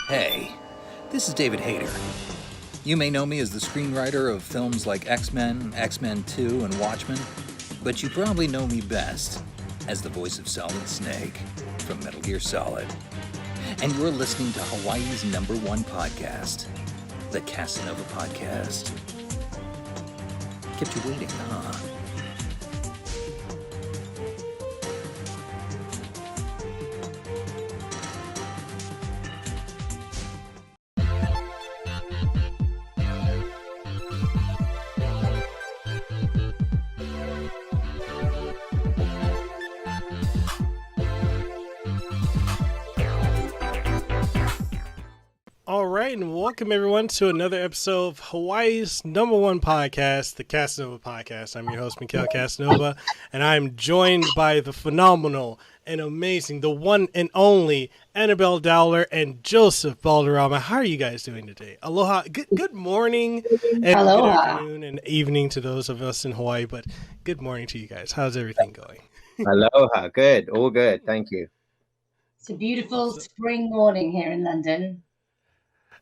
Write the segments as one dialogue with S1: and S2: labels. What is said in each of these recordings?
S1: Hey, this is David Hayter. You may know me as the screenwriter of films like X-Men, X-Men 2, and Watchmen, but you probably know me best as the voice of Solid Snake from Metal Gear Solid. And you're listening to Hawaii's #1 podcast, the Kasanova Podcast. Kept you waiting, huh?
S2: All right, and welcome everyone to another episode of Hawaii's #1 podcast, the Kasanova Podcast. I'm your host, Mekel Kasanova, and I'm joined by the phenomenal and amazing, the one and only Annabelle Dowler and Joseph Balderrama. How are you guys doing today? Aloha. Good morning and
S3: Aloha.
S2: Good afternoon and evening to those of us in Hawaii, but good morning to you guys. How's everything going?
S4: Aloha. Good. All good. Thank you.
S3: It's a beautiful spring morning here in London.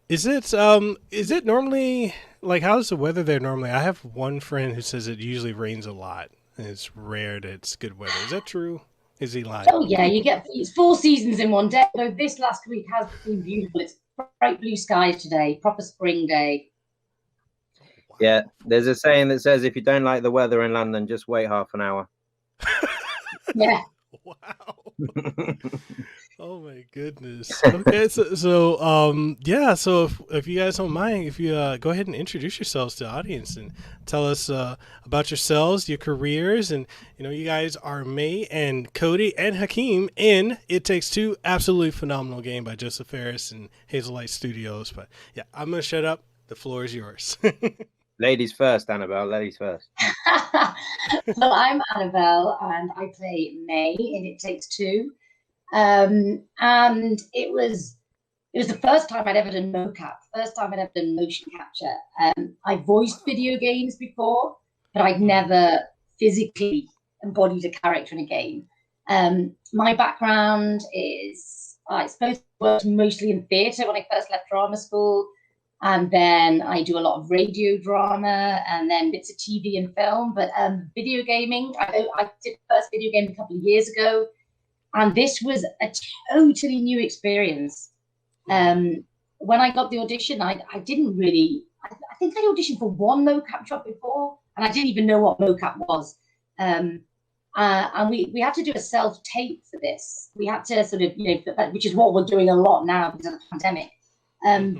S2: Is it normally, like, how's the weather there normally? I have one friend who says it usually rains a lot, and it's rare that it's good weather. Is that true? Is he lying?
S3: Oh yeah, it's 4 seasons in one day. So this last week has been beautiful. It's bright blue skies today, proper spring day.
S4: Yeah, there's a saying that says if you don't like the weather in London, just wait half an hour.
S3: Yeah.
S2: Wow. Oh my goodness. Okay, so if you guys don't mind, if you go ahead and introduce yourselves to the audience and tell us about yourselves, your careers, and you guys are May and Cody and Hakim in It Takes Two, absolutely phenomenal game by Joseph and Hazelight Studios. But yeah, I'm gonna shut up. The floor is yours.
S4: Ladies first, Annabelle. Ladies first.
S3: Well, I'm Annabelle, and I play May in It Takes Two. And it was the first time I'd ever done mocap, first time I'd ever done motion capture. I voiced video games before, but I'd never physically embodied a character in a game. My background is, I suppose, worked mostly in theatre when I first left drama school. And then I do a lot of radio drama and then bits of TV and film. But video gaming, I did the first video game a couple of years ago. And this was a totally new experience. When I got the audition, I didn't really, I think I auditioned for one mocap job before, and I didn't even know what mocap was. And we had to do a self-tape for this. We had to sort of, which is what we're doing a lot now because of the pandemic.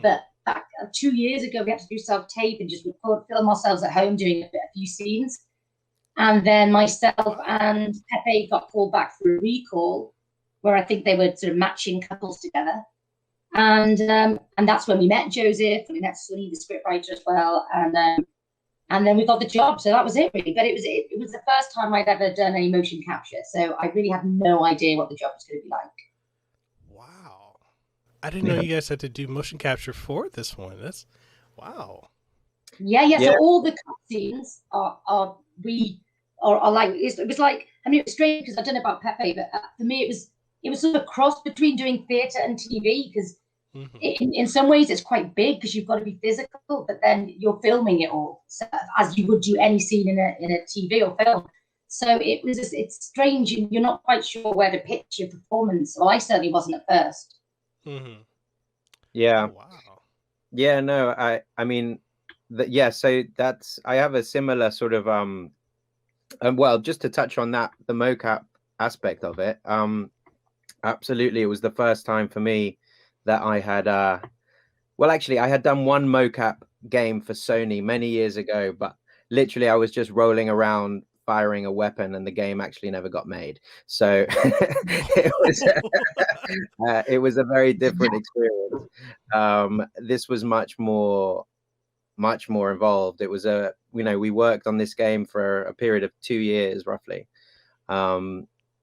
S3: But back 2 years ago, we had to do self-tape and just film ourselves at home doing a few scenes. And then myself and Pepe got called back for a recall, where I think they were sort of matching couples together. And that's when we met Joseph, and we met Sunny, the scriptwriter, as well. And then we got the job. So that was it, really. But it was the first time I'd ever done any motion capture. So I really had no idea what the job was going to be like.
S2: Wow. I didn't know you guys had to do motion capture for this one. That's wow. Yeah.
S3: So all the cutscenes are like, it was like, I mean, it was strange because I've done it about Pepe, but for me it was sort of a cross between doing theatre and TV, because in some ways it's quite big because you've got to be physical, but then you're filming it all as you would do any scene in a TV or film. So it's strange. You're not quite sure where to pitch your performance. Well, I certainly wasn't at first.
S2: Mm-hmm.
S4: Yeah.
S2: Oh, wow.
S4: Yeah. No. I mean, So I have a similar sort of well, just to touch on that, the mocap aspect of it. Absolutely, it was the first time for me that I had. Well, actually, I had done one mocap game for Sony many years ago, but literally, I was just rolling around firing a weapon, and the game actually never got made. So it was a very different experience. This was much more involved. It was we worked on this game for a period of 2 years roughly.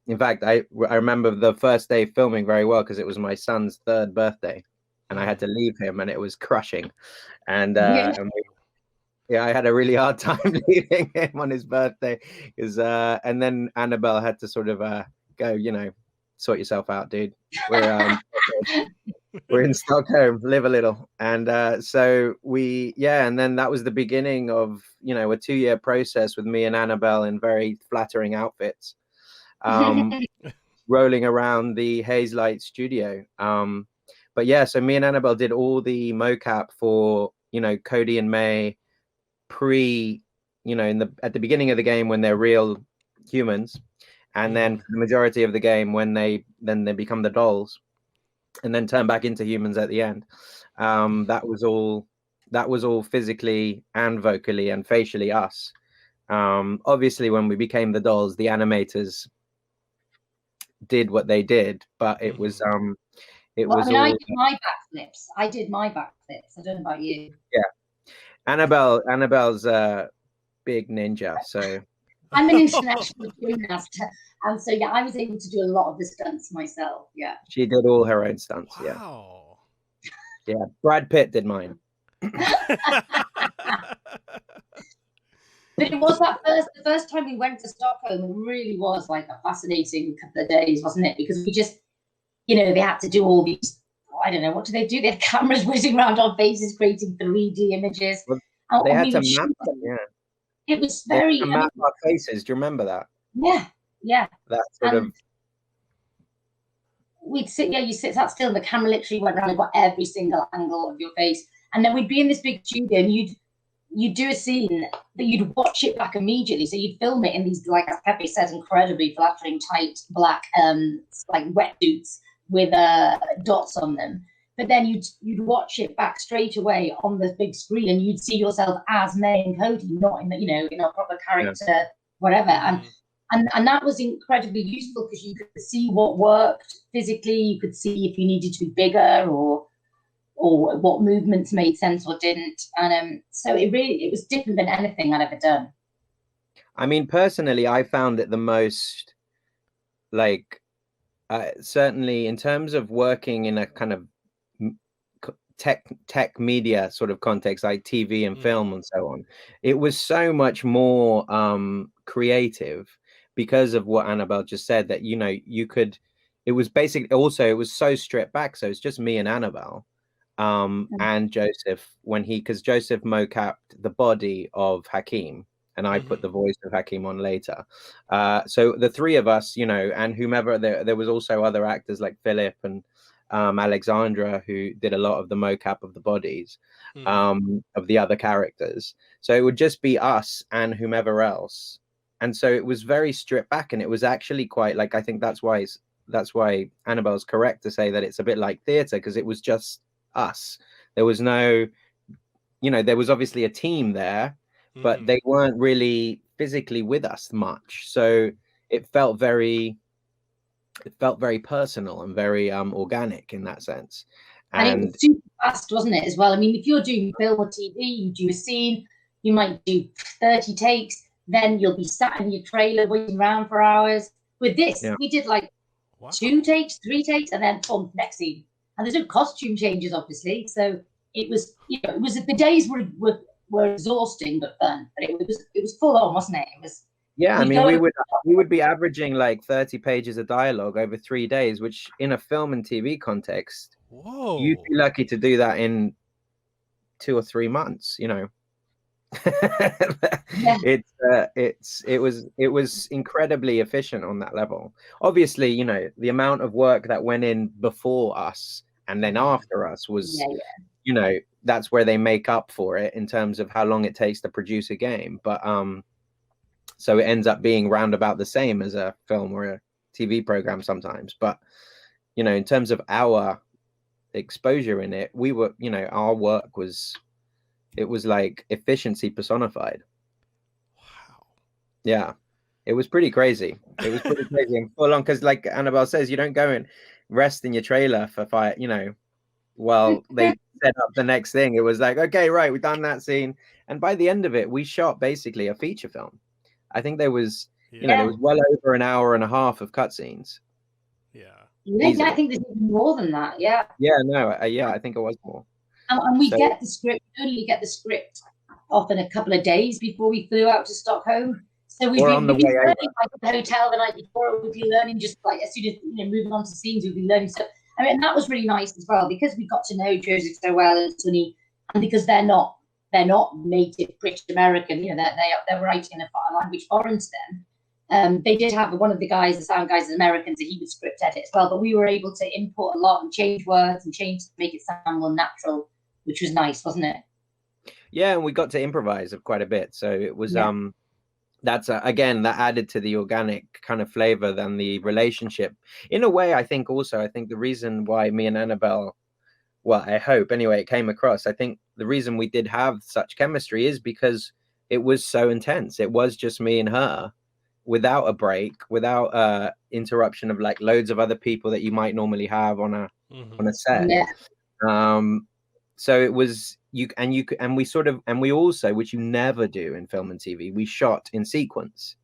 S4: In fact, I remember the first day filming very well because it was my son's 3rd birthday and I had to leave him, and it was crushing. And I had a really hard time leaving him on his birthday because and then Annabelle had to sort of go, sort yourself out, dude. we're in Stockholm, live a little. And so and then that was the beginning of, a 2-year process with me and Annabelle in very flattering outfits, rolling around the Hazelight studio. But yeah, so me and Annabelle did all the mocap for, Cody and May at the beginning of the game when they're real humans, and then for the majority of the game when they become the dolls and then turn back into humans at the end. That was all physically and vocally and facially us. Obviously when we became the dolls, the animators did what they did, but it was
S3: I did my backflips. I did my backflips. I don't know about you.
S4: Yeah. Annabelle's a big ninja, so
S3: I'm an international gymnast, and so I was able to do a lot of the stunts myself. Yeah,
S4: she did all her own stunts.
S2: Wow.
S4: Yeah, Brad Pitt did mine.
S3: But it was the first time we went to Stockholm. It really was like a fascinating couple of days, wasn't it? Because we just, they had to do all these. I don't know, what do? They have cameras whizzing around our faces, creating 3D images.
S4: Well, they had to map them, yeah.
S3: It was very...
S4: They had to map our faces. Do you remember that?
S3: Yeah.
S4: That sort of...
S3: We'd sit, you sat still, and the camera literally went around and got every single angle of your face. And then we'd be in this big studio, and you'd do a scene, but you'd watch it back immediately. So you'd film it in these, like as Pepe said, incredibly flattering, tight, black, like wetsuits with dots on them. But then you'd watch it back straight away on the big screen, and you'd see yourself as May and Cody, not in in a proper character, whatever. And that was incredibly useful because you could see what worked physically. You could see if you needed to be bigger or what movements made sense or didn't. And so it was different than anything I'd ever done.
S4: I mean, personally, I found it the most certainly in terms of working in a kind of tech media sort of context, like TV and film and so on, it was so much more creative because of what Annabelle just said, that you could, it was basically, also it was so stripped back, so it's just me and Annabelle and Joseph, because Joseph mocapped the body of Hakim and I put the voice of Hakim on later. So the three of us, and whomever, there was also other actors like Philip and Alexandra, who did a lot of the mocap of the bodies of the other characters. So it would just be us and whomever else. And so it was very stripped back, and it was actually quite I think that's why Annabelle's correct to say that it's a bit like theatre, because it was just us. There was no, there was obviously a team there, but they weren't really physically with us much. So it felt very personal and very organic in that sense.
S3: And it was super fast, wasn't it, as well? I mean, if you're doing film or TV, you do a scene, you might do 30 takes, then you'll be sat in your trailer waiting around for hours. With this, we did 2 takes, 3 takes, and then boom, next scene. And there's no costume changes, obviously. So it was, the days were exhausting but fun. But it was full on, wasn't it? It was.
S4: Yeah, I mean, we would be averaging 30 pages of dialogue over 3 days, which in a film and TV context, you'd be lucky to do that in 2 or 3 months. It was incredibly efficient on that level. Obviously, the amount of work that went in before us and then after us was, that's where they make up for it in terms of how long it takes to produce a game. But so it ends up being round about the same as a film or a TV program sometimes. But, in terms of our exposure in it, we were, our work was, it was like efficiency personified.
S2: Wow.
S4: Yeah. It was pretty crazy. It was pretty crazy and full on, because like Annabelle says, you don't go and rest in your trailer for while they set up the next thing. It was like, okay, right, we've done that scene. And by the end of it, we shot basically a feature film. I think there was, there was well over an hour and a half of cutscenes.
S2: Yeah.
S3: I think there's even more than that. Yeah.
S4: Yeah, no, I think it was more.
S3: And we get the script, only get the script often a couple of days before we flew out to Stockholm. So we'd be learning at the hotel the night before. We'd be learning just as soon as moving on to scenes, we'd be learning stuff. I mean, that was really nice as well, because we got to know Joseph so well and Sunny, and because they're not native British American, you know, they're writing in a language foreign to them. They did have one of the guys, the sound guys, is Americans, and he would script edit as well. But we were able to import a lot and change words and change to make it sound more natural, which was nice, wasn't it?
S4: Yeah, and we got to improvise quite a bit. So it was that's again, that added to the organic kind of flavor than the relationship. In a way, I think the reason why me and Annabelle, well, I hope anyway, it came across. I think the reason we did have such chemistry is because it was so intense. It was just me and her, without a break, without interruption of like loads of other people that you might normally have on a set. So it was we also, which you never do in film and TV, we shot in sequence.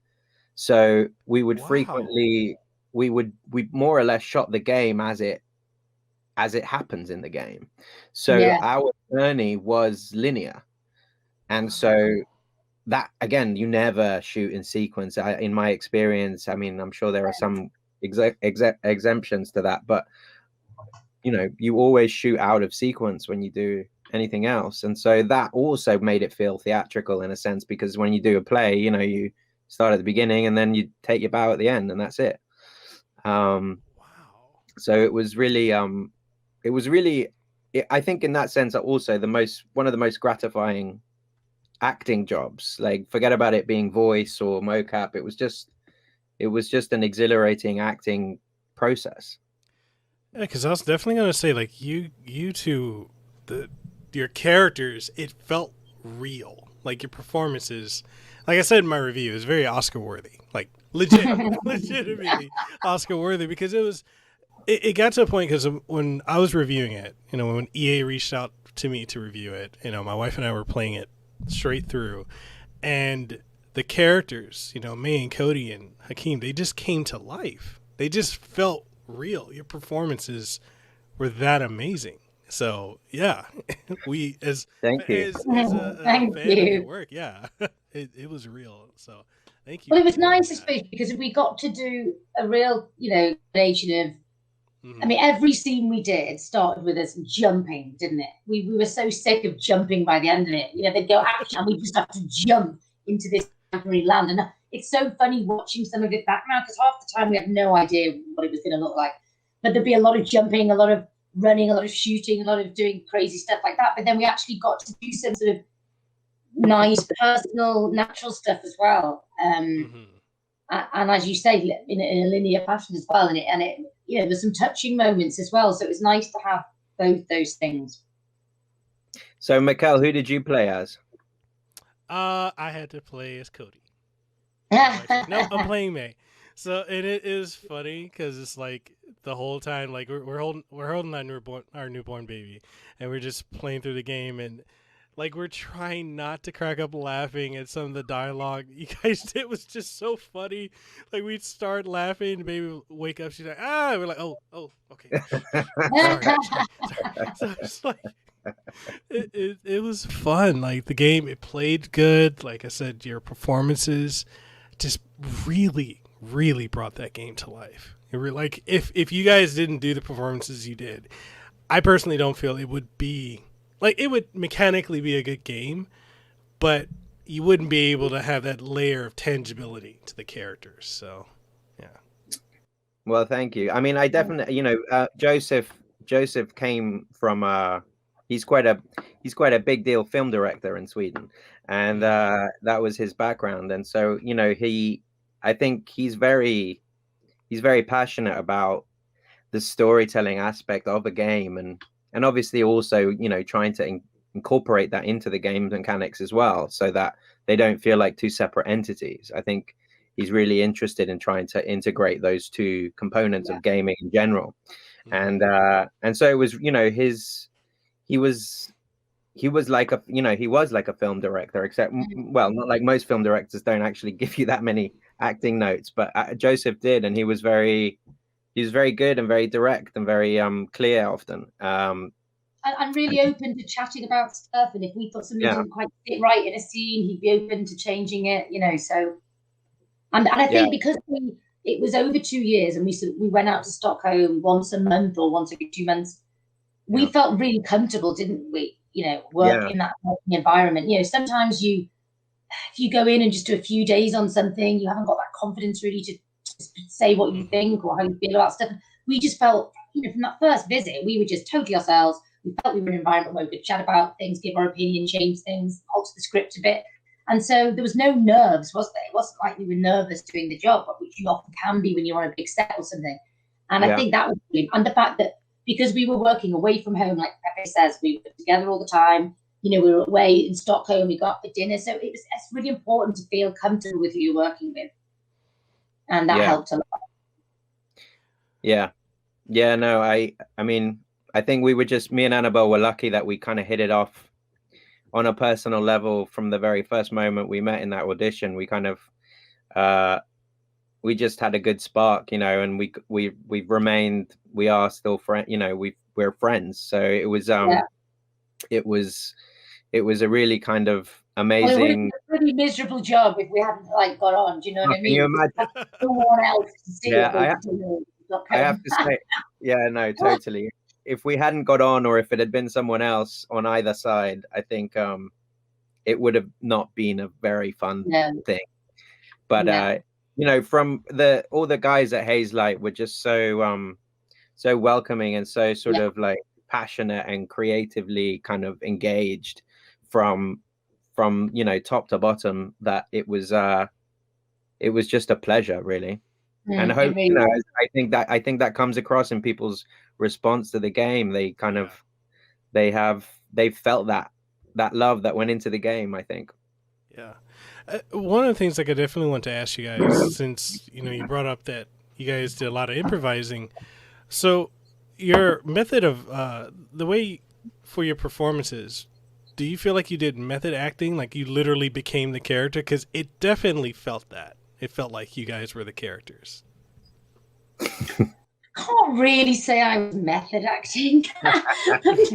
S4: So we would frequently we more or less shot the game as it happens in the game. So our journey was linear, and so that, again, you never shoot in sequence. In my experience, I mean, I'm sure there are some exemptions to that, but you know, you always shoot out of sequence when you do anything else. And so that also made it feel theatrical in a sense, because when you do a play, you know, you start at the beginning and then you take your bow at the end, and that's it. So it was really I think in that sense also one of the most gratifying acting jobs. Like, forget about it being voice or mocap. It was just an exhilarating acting process.
S2: Yeah, because I was definitely going to say, like, you two, your characters, it felt real. Like, your performances, like I said in my review, is very Oscar worthy. Like, legitimately Oscar worthy, because it got to a point, because when I was reviewing it, you know, when EA reached out to me to review it, you know, my wife and I were playing it straight through, and the characters, you know, me and Cody and Hakim, they just came to life. They just felt real. Your performances were that amazing. So yeah,
S4: thank you.
S2: As a fan of your work, it was real. So thank you.
S3: Well, it was nice, especially because we got to do a real, you know, combination of. I mean, every scene we did started with us jumping, didn't it? We were so sick of jumping by the end of it. You know, they'd go action, and we just have to jump into this imaginary land. And it's so funny watching some of it back now, because half the time we had no idea what it was going to look like. But there'd be a lot of jumping, a lot of running, a lot of shooting, a lot of doing crazy stuff like that. But then we actually got to do some sort of nice, personal, natural stuff as well. And as you say, in a linear fashion as well. And it you know, there's some touching moments as well. So it was nice to have both those things.
S4: So, Mikhail, who did you play as?
S2: I had to play as Cody. No, I'm playing May. So, and it is funny because it's like the whole time, like we're holding our newborn baby, and we're just playing through the game, and like we're trying not to crack up laughing at some of the dialogue you guys did. Was just so funny. Like, we'd start laughing, the baby would wake up, she's like, we're like, oh, okay. Sorry. So it's like, it was fun. Like, the game, it played good. Like I said, your performances just really, really brought that game to life. Like, if you guys didn't do the performances you did, I personally don't feel it would be, like, it would mechanically be a good game, but you wouldn't be able to have that layer of tangibility to the characters. So, yeah.
S4: Well, thank you. I mean, I definitely, you know, Joseph came from he's quite a big deal film director in Sweden, and that was his background. And so, you know, I think he's very passionate about the storytelling aspect of a game, and obviously also, you know, trying to incorporate that into the game mechanics as well, so that they don't feel like two separate entities. I think he's really interested in trying to integrate those two components of gaming in general. And so it was, you know, he was like a film director, except, well, not like most film directors don't actually give you that many acting notes, but Joseph did, and he was very good and very direct and very clear often.
S3: And really open to chatting about stuff, and if we thought something didn't quite fit right in a scene, he'd be open to changing it, you know. So, and I think because it was over 2 years, and we went out to Stockholm once a month or once every 2 months. We felt really comfortable, didn't we? Work in that environment. Sometimes if you go in and just do a few days on something, you haven't got that confidence really to say what you think or how you feel about stuff. We just felt, from that first visit, we were just totally ourselves. We felt we were in an environment where we could chat about things, give our opinion, change things, alter the script a bit. And so there was no nerves, was there? It wasn't like we were nervous doing the job, which you often can be when you're on a big set or something. And I think that was brilliant. And the fact that because we were working away from home, like Pepe says, we were together all the time. We were away in Stockholm, we got for dinner. So it's really important to feel comfortable with who you're working with. And that helped a lot.
S4: Yeah. Yeah, no, I mean, I think me and Annabelle were lucky that we kind of hit it off on a personal level from the very first moment we met in that audition. We kind of, we just had a good spark, and we've remained, we are still friends, we're friends. So it was, it was a really kind of amazing.
S3: Well, it would have been a pretty miserable job if we hadn't got on. Do you know what I mean?
S4: Can you imagine?
S3: No one else to see it.
S4: I have to say, no, totally. If we hadn't got on, or if it had been someone else on either side, I think it would have not been a very fun thing. But from all the guys at Hazelight were just so welcoming and so sort of like passionate and creatively kind of engaged from top to bottom, that it was just a pleasure, really. And I hope I think that comes across in people's response to the game. They kind of they felt that love that went into the game, I think.
S2: Yeah. One of the things I could definitely want to ask you guys, since you brought up that you guys did a lot of improvising, so your method of the way for your performances, do you feel like you did method acting, like you literally became the character? Because it definitely felt that. It felt like you guys were the characters.
S3: I can't really say I was method acting. there's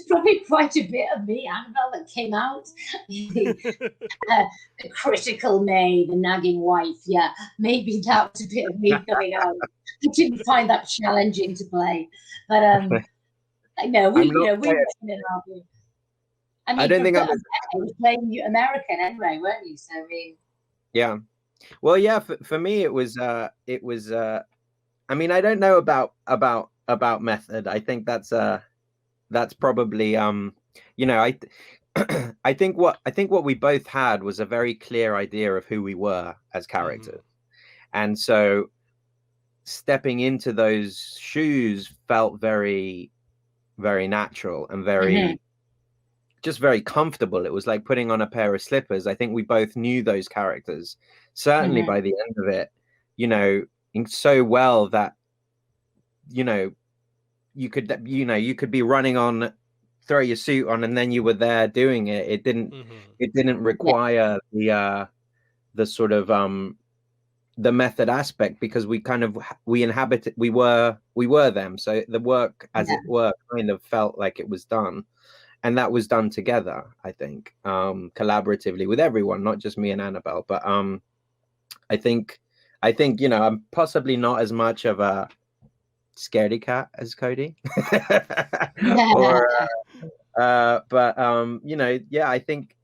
S3: probably quite a bit of me, Annabelle, that came out. The critical May, the nagging wife. Yeah, maybe that was a bit of me coming out. I didn't find that challenging to play, but no, we were in and out. I don't think I was playing you American anyway, weren't you? So I mean,
S4: yeah. Well, yeah. For me, it was. I mean, I don't know about method. I think that's probably I think what we both had was a very clear idea of who we were as characters, and so stepping into those shoes felt very, very natural and very. Just very comfortable. It was like putting on a pair of slippers. I think we both knew those characters, certainly by the end of it, so well that, you could be running on, throw your suit on, and then you were there doing it. It didn't require the sort of, the method aspect, because we were them. So the work, as it were, kind of felt like it was done. And that was done together, I think, collaboratively with everyone, not just me and Annabelle. But I think I'm possibly not as much of a scaredy cat as Cody. I think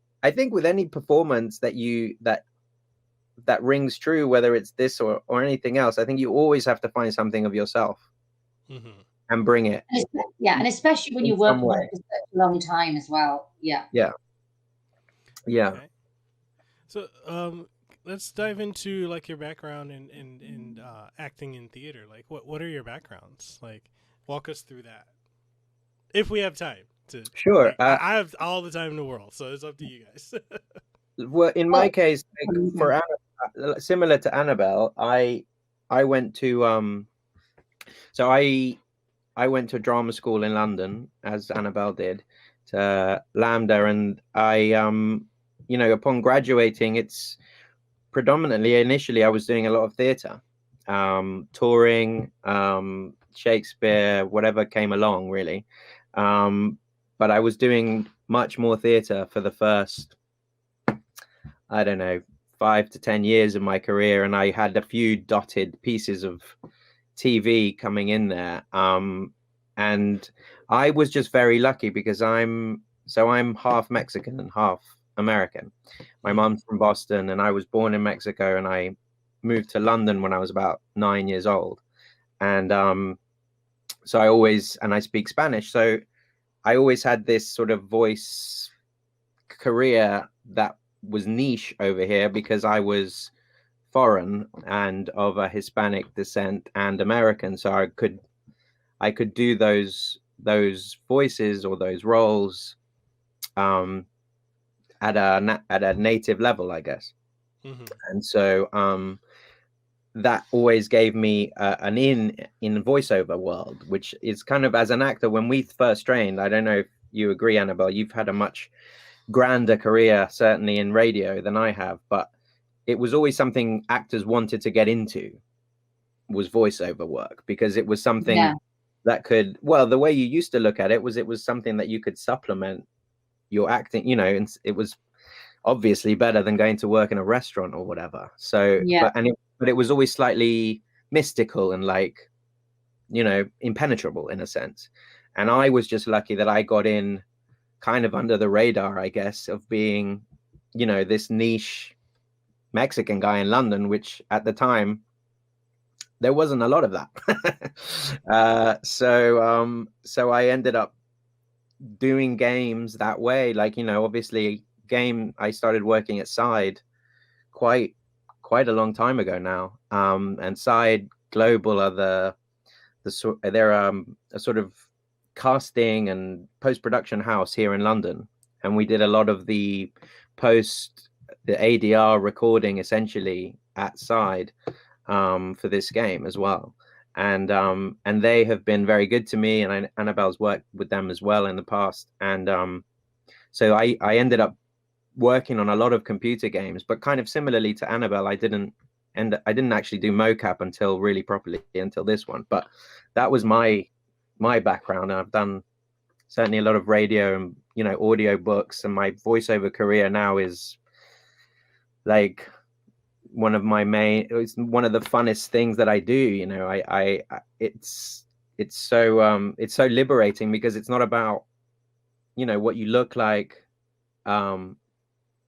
S4: with any performance that rings true, whether it's this or anything else, I think you always have to find something of yourself. And bring it.
S3: And especially when you work for such a long time as well. Yeah.
S2: Okay. So let's dive into like your background in acting in theater. Like what are your backgrounds? Like walk us through that. If we have time to.
S4: Sure.
S2: I have all the time in the world, so it's up to you guys.
S4: Well, in my case, for similar to Annabelle, I went to so I went to drama school in London, as Annabelle did, to Lambda, and I, upon graduating, it's predominantly, initially, I was doing a lot of theatre, touring, Shakespeare, whatever came along, really. But I was doing much more theatre for the first, I don't know, 5 to 10 years of my career, and I had a few dotted pieces of TV coming in there. And I was just very lucky because I'm half Mexican and half American. My mom's from Boston, and I was born in Mexico, and I moved to London when I was about 9 years old. And so I speak Spanish. So I always had this sort of voice career that was niche over here because I was foreign and of a Hispanic descent and American. So I could do those voices or those roles at a native level, I guess. Mm-hmm. And so that always gave me an in the voiceover world, which is kind of, as an actor, when we first trained, I don't know if you agree, Annabelle, you've had a much grander career, certainly in radio, than I have, but it was always something actors wanted to get into, was voiceover work, because it was something that could, well, the way you used to look at it was something that you could supplement your acting, you know, and it was obviously better than going to work in a restaurant or whatever. So, but it was always slightly mystical and, like, you know, impenetrable in a sense. And I was just lucky that I got in kind of under the radar, I guess, of being, you know, this niche Mexican guy in London, which at the time there wasn't a lot of that. So I ended up doing games that way. Like, you know, obviously I started working at Side quite a long time ago now. And Side Global are they're a sort of casting and post-production house here in London. And we did a lot of the ADR recording essentially at Side for this game as well. And they have been very good to me, and Annabelle's worked with them as well in the past. And so I ended up working on a lot of computer games, but kind of similarly to Annabelle, I didn't actually do mocap until really properly until this one. But that was my background. I've done certainly a lot of radio and, you know, audio books, and my voiceover career now is like one of the funnest things that I do. You know, it's so liberating, because it's not about, you know, what you look like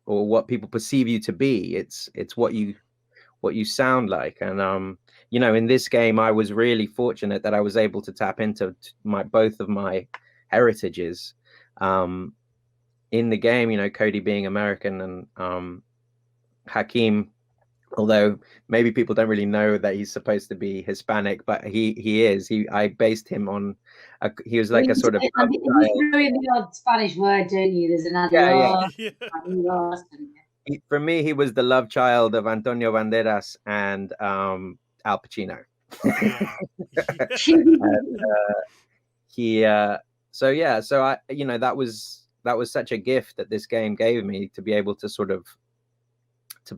S4: or what people perceive you to be. It's what you sound like. And you know, in this game, I was really fortunate that I was able to tap into both of my heritages in the game. You know, Cody being American, and Hakim, although maybe people don't really know that he's supposed to be Hispanic, but he is. I based him on he was like a sort of.
S3: You threw in the odd Spanish word, don't you? There's another.
S4: For me, he was the love child of Antonio Banderas and Al Pacino. And, so I, you know, that was such a gift that this game gave me, to be able to sort of to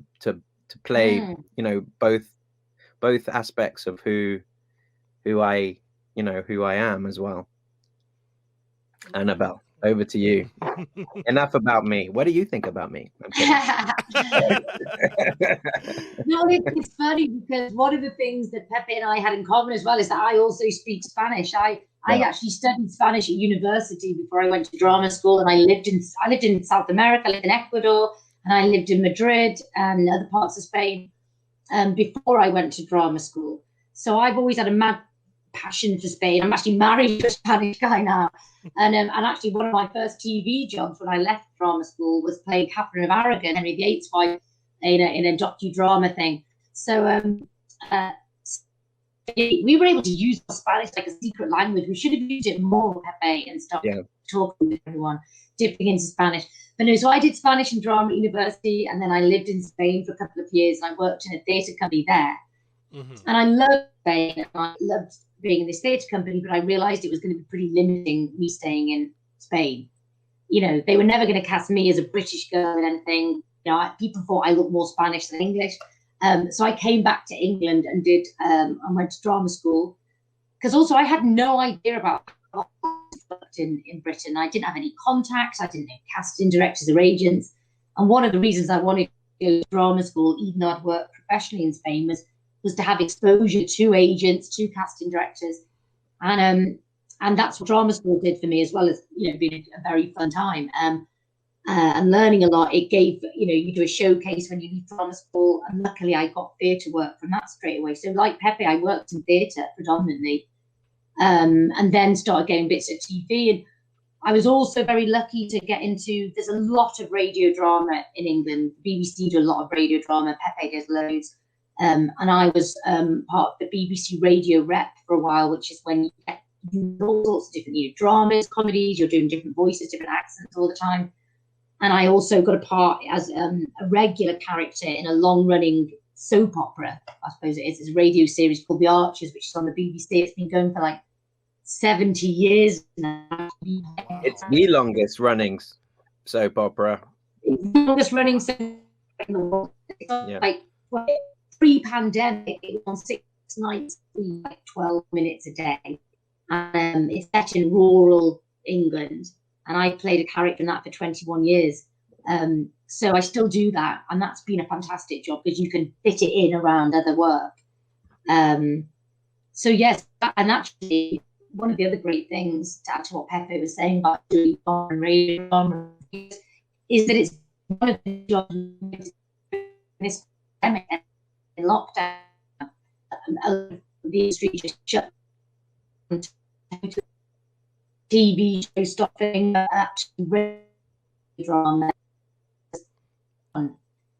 S4: play, you know, both aspects of who I am as well. Annabelle, over to you. Enough about me. What do you think about me?
S3: No, it's funny, because one of the things that Pepe and I had in common as well is that I also speak Spanish. I actually studied Spanish at university before I went to drama school, and I lived in South America. I lived in Ecuador, and I lived in Madrid and other parts of Spain before I went to drama school. So I've always had a mad passion for Spain. I'm actually married to a Spanish guy now. And actually one of my first TV jobs when I left drama school was playing Catherine of Aragon, Henry VIII's wife, in a docudrama thing. So we were able to use Spanish like a secret language. We should have used it more, Pepe, and stop talking with everyone, dipping into Spanish. But no, so I did Spanish and drama at university, and then I lived in Spain for a couple of years, and I worked in a theatre company there. Mm-hmm. And I loved Spain, and I loved being in this theatre company, but I realised it was going to be pretty limiting, me staying in Spain. You know, they were never going to cast me as a British girl in anything. You know, people thought I looked more Spanish than English. So I came back to England and went to drama school, because also I had no idea about what worked in Britain. I didn't have any contacts. I didn't know casting directors or agents. And one of the reasons I wanted go to drama school, even though I'd worked professionally in Spain, was to have exposure to agents, to casting directors, and that's what drama school did for me, as well as being a very fun time. And learning a lot. It gave, you do a showcase when you leave drama school, and luckily I got theatre work from that straight away. So like Pepe, I worked in theatre predominantly, and then started getting bits of TV. And I was also very lucky to get into, there's a lot of radio drama in England. BBC do a lot of radio drama, Pepe does loads. And I was part of the BBC radio rep for a while, which is when you get all sorts of different dramas, comedies, you're doing different voices, different accents all the time. And I also got a part as a regular character in a long-running soap opera, I suppose it is. It's a radio series called The Archers, which is on the BBC. It's been going for like 70 years now.
S4: It's the longest running soap opera.
S3: It's the longest running soap opera in the world.
S4: Yeah.
S3: Like pre-pandemic, it was on 6 nights, like 12 minutes a day. It's set in rural England. And I played a character in that for 21 years. So I still do that. And that's been a fantastic job because you can fit it in around other work. So yes, and actually one of the other great things to add to what Pepe was saying about doing foreign radio is that it's one of the jobs in this pandemic, in lockdown, the industry just shut down. TV show stopping, drama.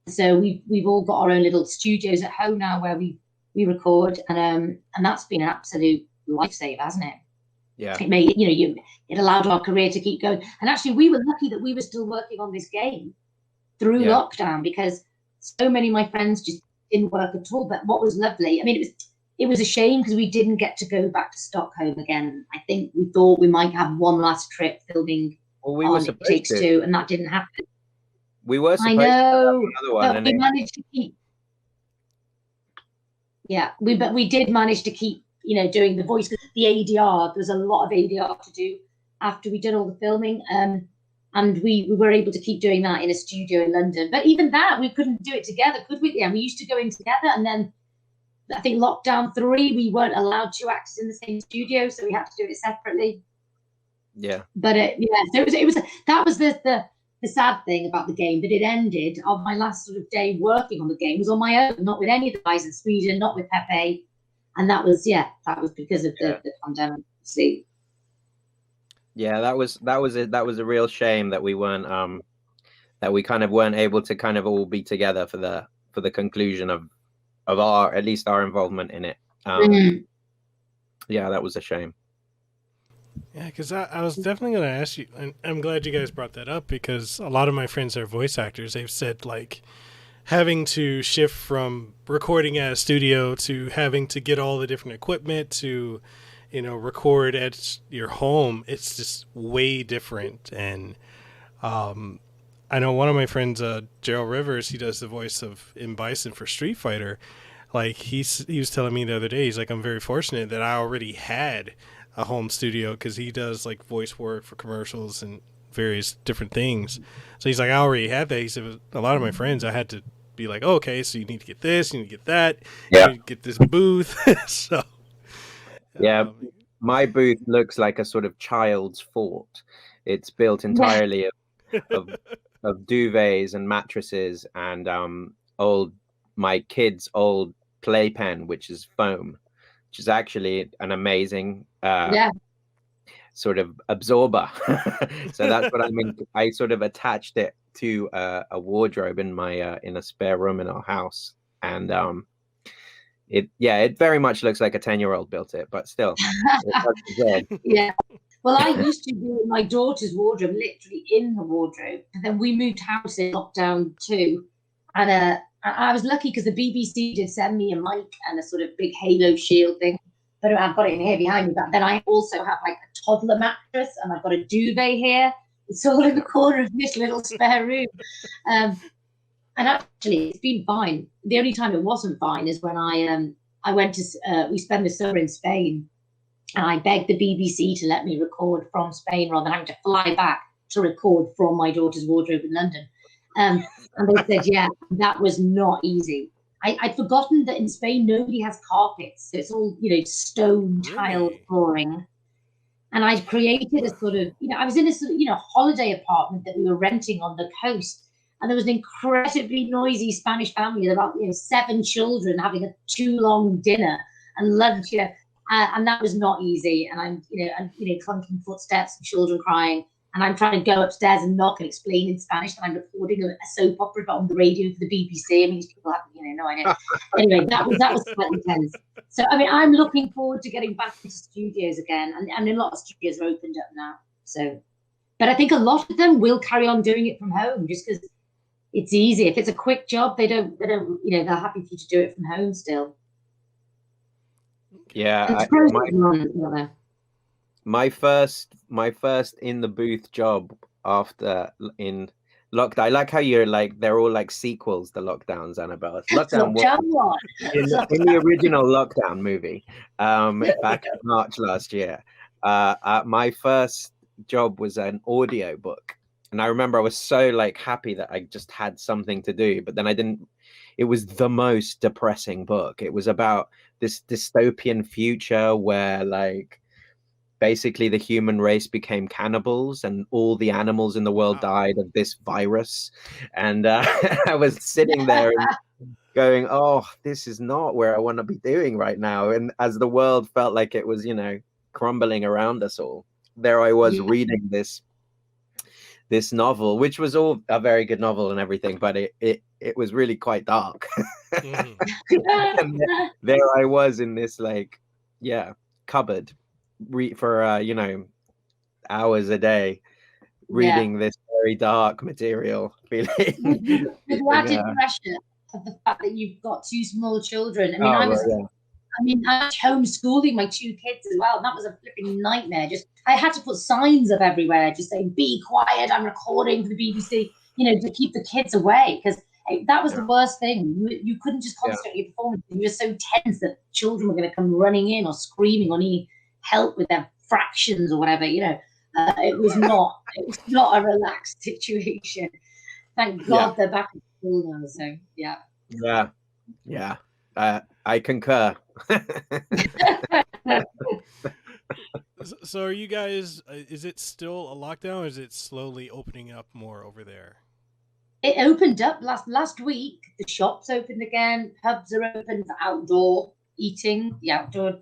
S3: So we've all got our own little studios at home now where we record, and that's been an absolute lifesaver, hasn't it?
S4: Yeah.
S3: It made it allowed our career to keep going. And actually, we were lucky that we were still working on this game through lockdown, because so many of my friends just didn't work at all. But what was lovely, I mean, it was a shame because we didn't get to go back to Stockholm again. I think we thought we might have one last trip filming on It Takes Two, and that didn't happen.
S4: We were supposed
S3: to have
S4: another one,
S3: but we managed to keep. Yeah, we did manage to keep, doing the voice. The ADR, there was a lot of ADR to do after we did all the filming, and we were able to keep doing that in a studio in London. But even that, we couldn't do it together, could we? Yeah, we used to go in together, and then I think lockdown 3, we weren't allowed 2 actors in the same studio, so we had to do it separately.
S4: Yeah.
S3: But so it was that was the sad thing about the game, that it ended on my last sort of day working on the game was on my own, not with any of the guys in Sweden, not with Pepe, and that was because of the pandemic. See.
S4: Yeah, that was a real shame that we weren't that we kind of weren't able to kind of all be together for the conclusion of our, at least our involvement in it. Yeah, that was a shame.
S2: Yeah, because I was definitely going to ask you, and I'm glad you guys brought that up, because a lot of my friends are voice actors. They've said, like, having to shift from recording at a studio to having to get all the different equipment to, record at your home, it's just way different. And I know one of my friends, Gerald Rivers, he does the voice of M. Bison for Street Fighter. Like, he was telling me the other day, he's like, I'm very fortunate that I already had a home studio, because he does like voice work for commercials and various different things. So he's like, I already had that. He said, a lot of my friends, I had to be like, oh, okay, so you need to get this, you need to get that, you need to get this booth. So
S4: yeah, my booth looks like a sort of child's fort. It's built entirely of duvets and mattresses and my kid's old playpen, which is foam, which is actually an amazing sort of absorber. So that's what I mean. I sort of attached it to a wardrobe in my in a spare room in our house, and it very much looks like a 10-year-old built it, but still.
S3: Yeah. Well, I used to do my daughter's wardrobe, literally in the wardrobe, and then we moved house in lockdown 2, and I was lucky because the BBC did send me a mic and a sort of big halo shield thing. But I've got it in here behind me. But then I also have like a toddler mattress, and I've got a duvet here. It's all in the corner of this little spare room. And actually, it's been fine. The only time it wasn't fine is when I went to we spent the summer in Spain, and I begged the BBC to let me record from Spain rather than having to fly back to record from my daughter's wardrobe in London. And they said, yeah, that was not easy. I'd forgotten that in Spain, nobody has carpets. So it's all, stone tiled
S2: Really?
S3: flooring. And I'd created a sort of, I was in a sort of, holiday apartment that we were renting on the coast. And there was an incredibly noisy Spanish family, about 7 children having a too long dinner and lunch, and that was not easy. And I'm, clunking footsteps and children crying. And I'm trying to go upstairs and knock and explain in Spanish that I'm recording a soap opera on the radio for the BBC. I mean, these people have, no idea. Anyway, that was quite intense. So, I mean, I'm looking forward to getting back into studios again. And a lot of studios are opened up now. So, but I think a lot of them will carry on doing it from home just because it's easy. If it's a quick job, they don't, they're happy for you to do it from home still.
S4: Yeah. My first in the booth job in lockdown. I like how you're like they're all like sequels to lockdowns, Annabelle. Lockdown in the original Lockdown movie, back in March last year. My first job was an audio book, and I remember I was so like happy that I just had something to do, but then I didn't. It was the most depressing book. It was about this dystopian future where like basically the human race became cannibals and all the animals in the world died of this virus. And I was sitting there and going, oh, this is not where I want to be doing right now. And as the world felt like it was, crumbling around us all, there I was reading this novel, which was all a very good novel and everything, but it was really quite dark. And there I was in this cupboard for hours a day reading this very dark material, feeling
S3: with added pressure of the fact that you've got 2 small children. I mean, I was homeschooling my 2 kids as well, and that was a flipping nightmare. I had to put signs up everywhere just saying, be quiet, I'm recording for the BBC, to keep the kids away, because that was the worst thing. You couldn't just concentrate on your performance. You were so tense that children were going to come running in or screaming or need help with their fractions or whatever. It was not a relaxed situation. Thank God they're back in school now. So
S4: I concur.
S2: So are you guys, is it still a lockdown or is it slowly opening up more over there?
S3: It opened up last week. The shops opened again. Pubs are open for outdoor eating, the outdoor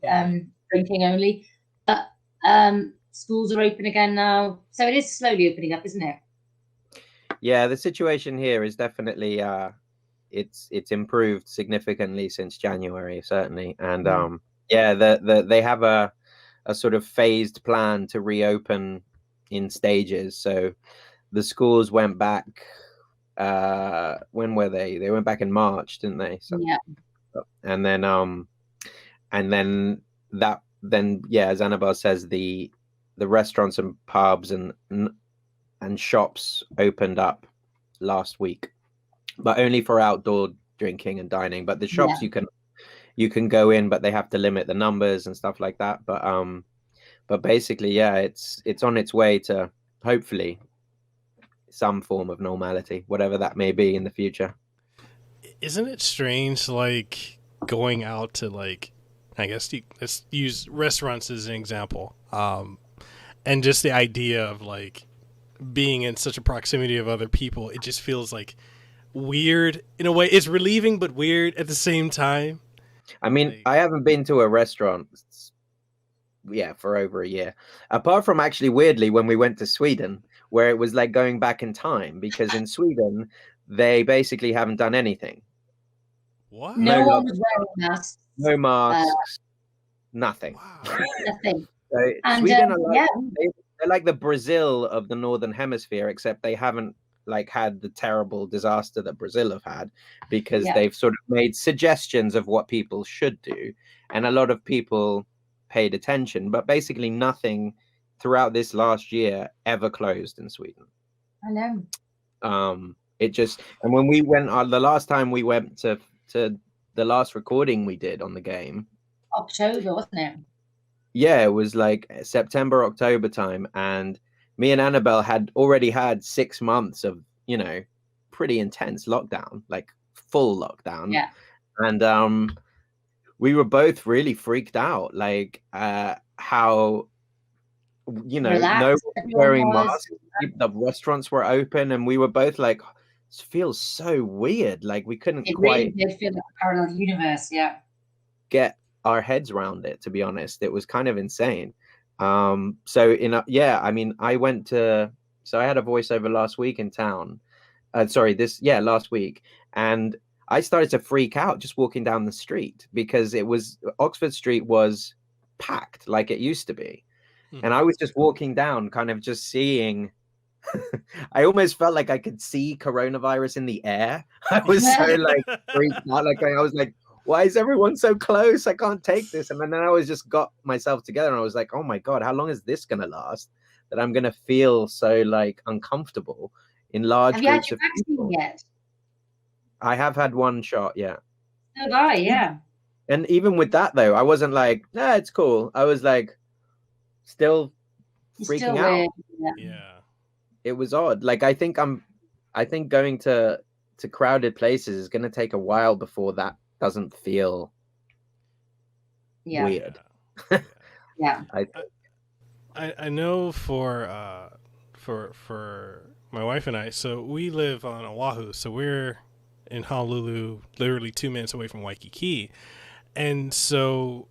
S3: drinking only. But schools are open again now. So it is slowly opening up, isn't it? Yeah,
S4: the situation here is definitely it's improved significantly since January, certainly. And they have a sort of phased plan to reopen in stages. So the schools went back when were they? They went back in March, didn't they? So, and then as Annabelle says, the restaurants and pubs and shops opened up last week, but only for outdoor drinking and dining. But the shops you can go in, but they have to limit the numbers and stuff like that. But basically, it's on its way to hopefully some form of normality, whatever that may be in the future.
S2: Isn't it strange, like going out to let's use restaurants as an example, and just the idea of like being in such a proximity of other people, it just feels like weird in a way. It's relieving but weird at the same time.
S4: I mean, I haven't been to a restaurant for over a year, apart from actually weirdly when we went to Sweden, where it was like going back in time, because in Sweden they basically haven't done anything.
S2: What?
S3: No one was wearing masks.
S4: No masks. Nothing.
S2: Wow.
S3: Nothing.
S4: So Sweden are they're like the Brazil of the Northern Hemisphere, except they haven't like had the terrible disaster that Brazil have had, because they've sort of made suggestions of what people should do, and a lot of people paid attention, but basically nothing throughout this last year ever closed in Sweden.
S3: I know.
S4: It just, and when we went the last time we went to the last recording we did on the game,
S3: October, wasn't it?
S4: Yeah, it was like September, October time, and me and Annabelle had already had 6 months of pretty intense lockdown, like full lockdown.
S3: Yeah.
S4: And we were both really freaked out, like how, you know, no
S3: Relaxed
S4: one
S3: everyone
S4: wearing
S3: was.
S4: masks, the restaurants were open, and we were both like, this feels so weird. Like we couldn't
S3: It really
S4: quite
S3: did feel like a parallel universe. Yeah.
S4: get our heads around it, to be honest. It was kind of insane. So I mean, I had a voiceover last week in town. Last week. And I started to freak out just walking down the street, because Oxford Street was packed like it used to be. And I was just walking down, kind of just seeing, I almost felt like I could see coronavirus in the air. I was so like freaked out. Like I was like, why is everyone so close? I can't take this. And then I was just got myself together, and I was like, oh my God, how long is this going to last? That I'm going to feel so like uncomfortable in large
S3: Have you had
S4: groups
S3: your
S4: of
S3: vaccine
S4: people.
S3: yet?
S4: I have had one shot, yeah.
S3: So have I, yeah.
S4: And even with that though, I wasn't like, nah, it's cool. I was like still
S3: It's
S4: freaking
S3: still
S4: out.
S3: weird.
S2: Yeah.
S4: It was odd. Like I think going to crowded places is going to take a while before that doesn't feel
S3: Yeah.
S4: weird.
S3: Yeah.
S2: I know for my wife and I, so we live on Oahu, so we're in Honolulu, literally 2 minutes away from Waikiki, and so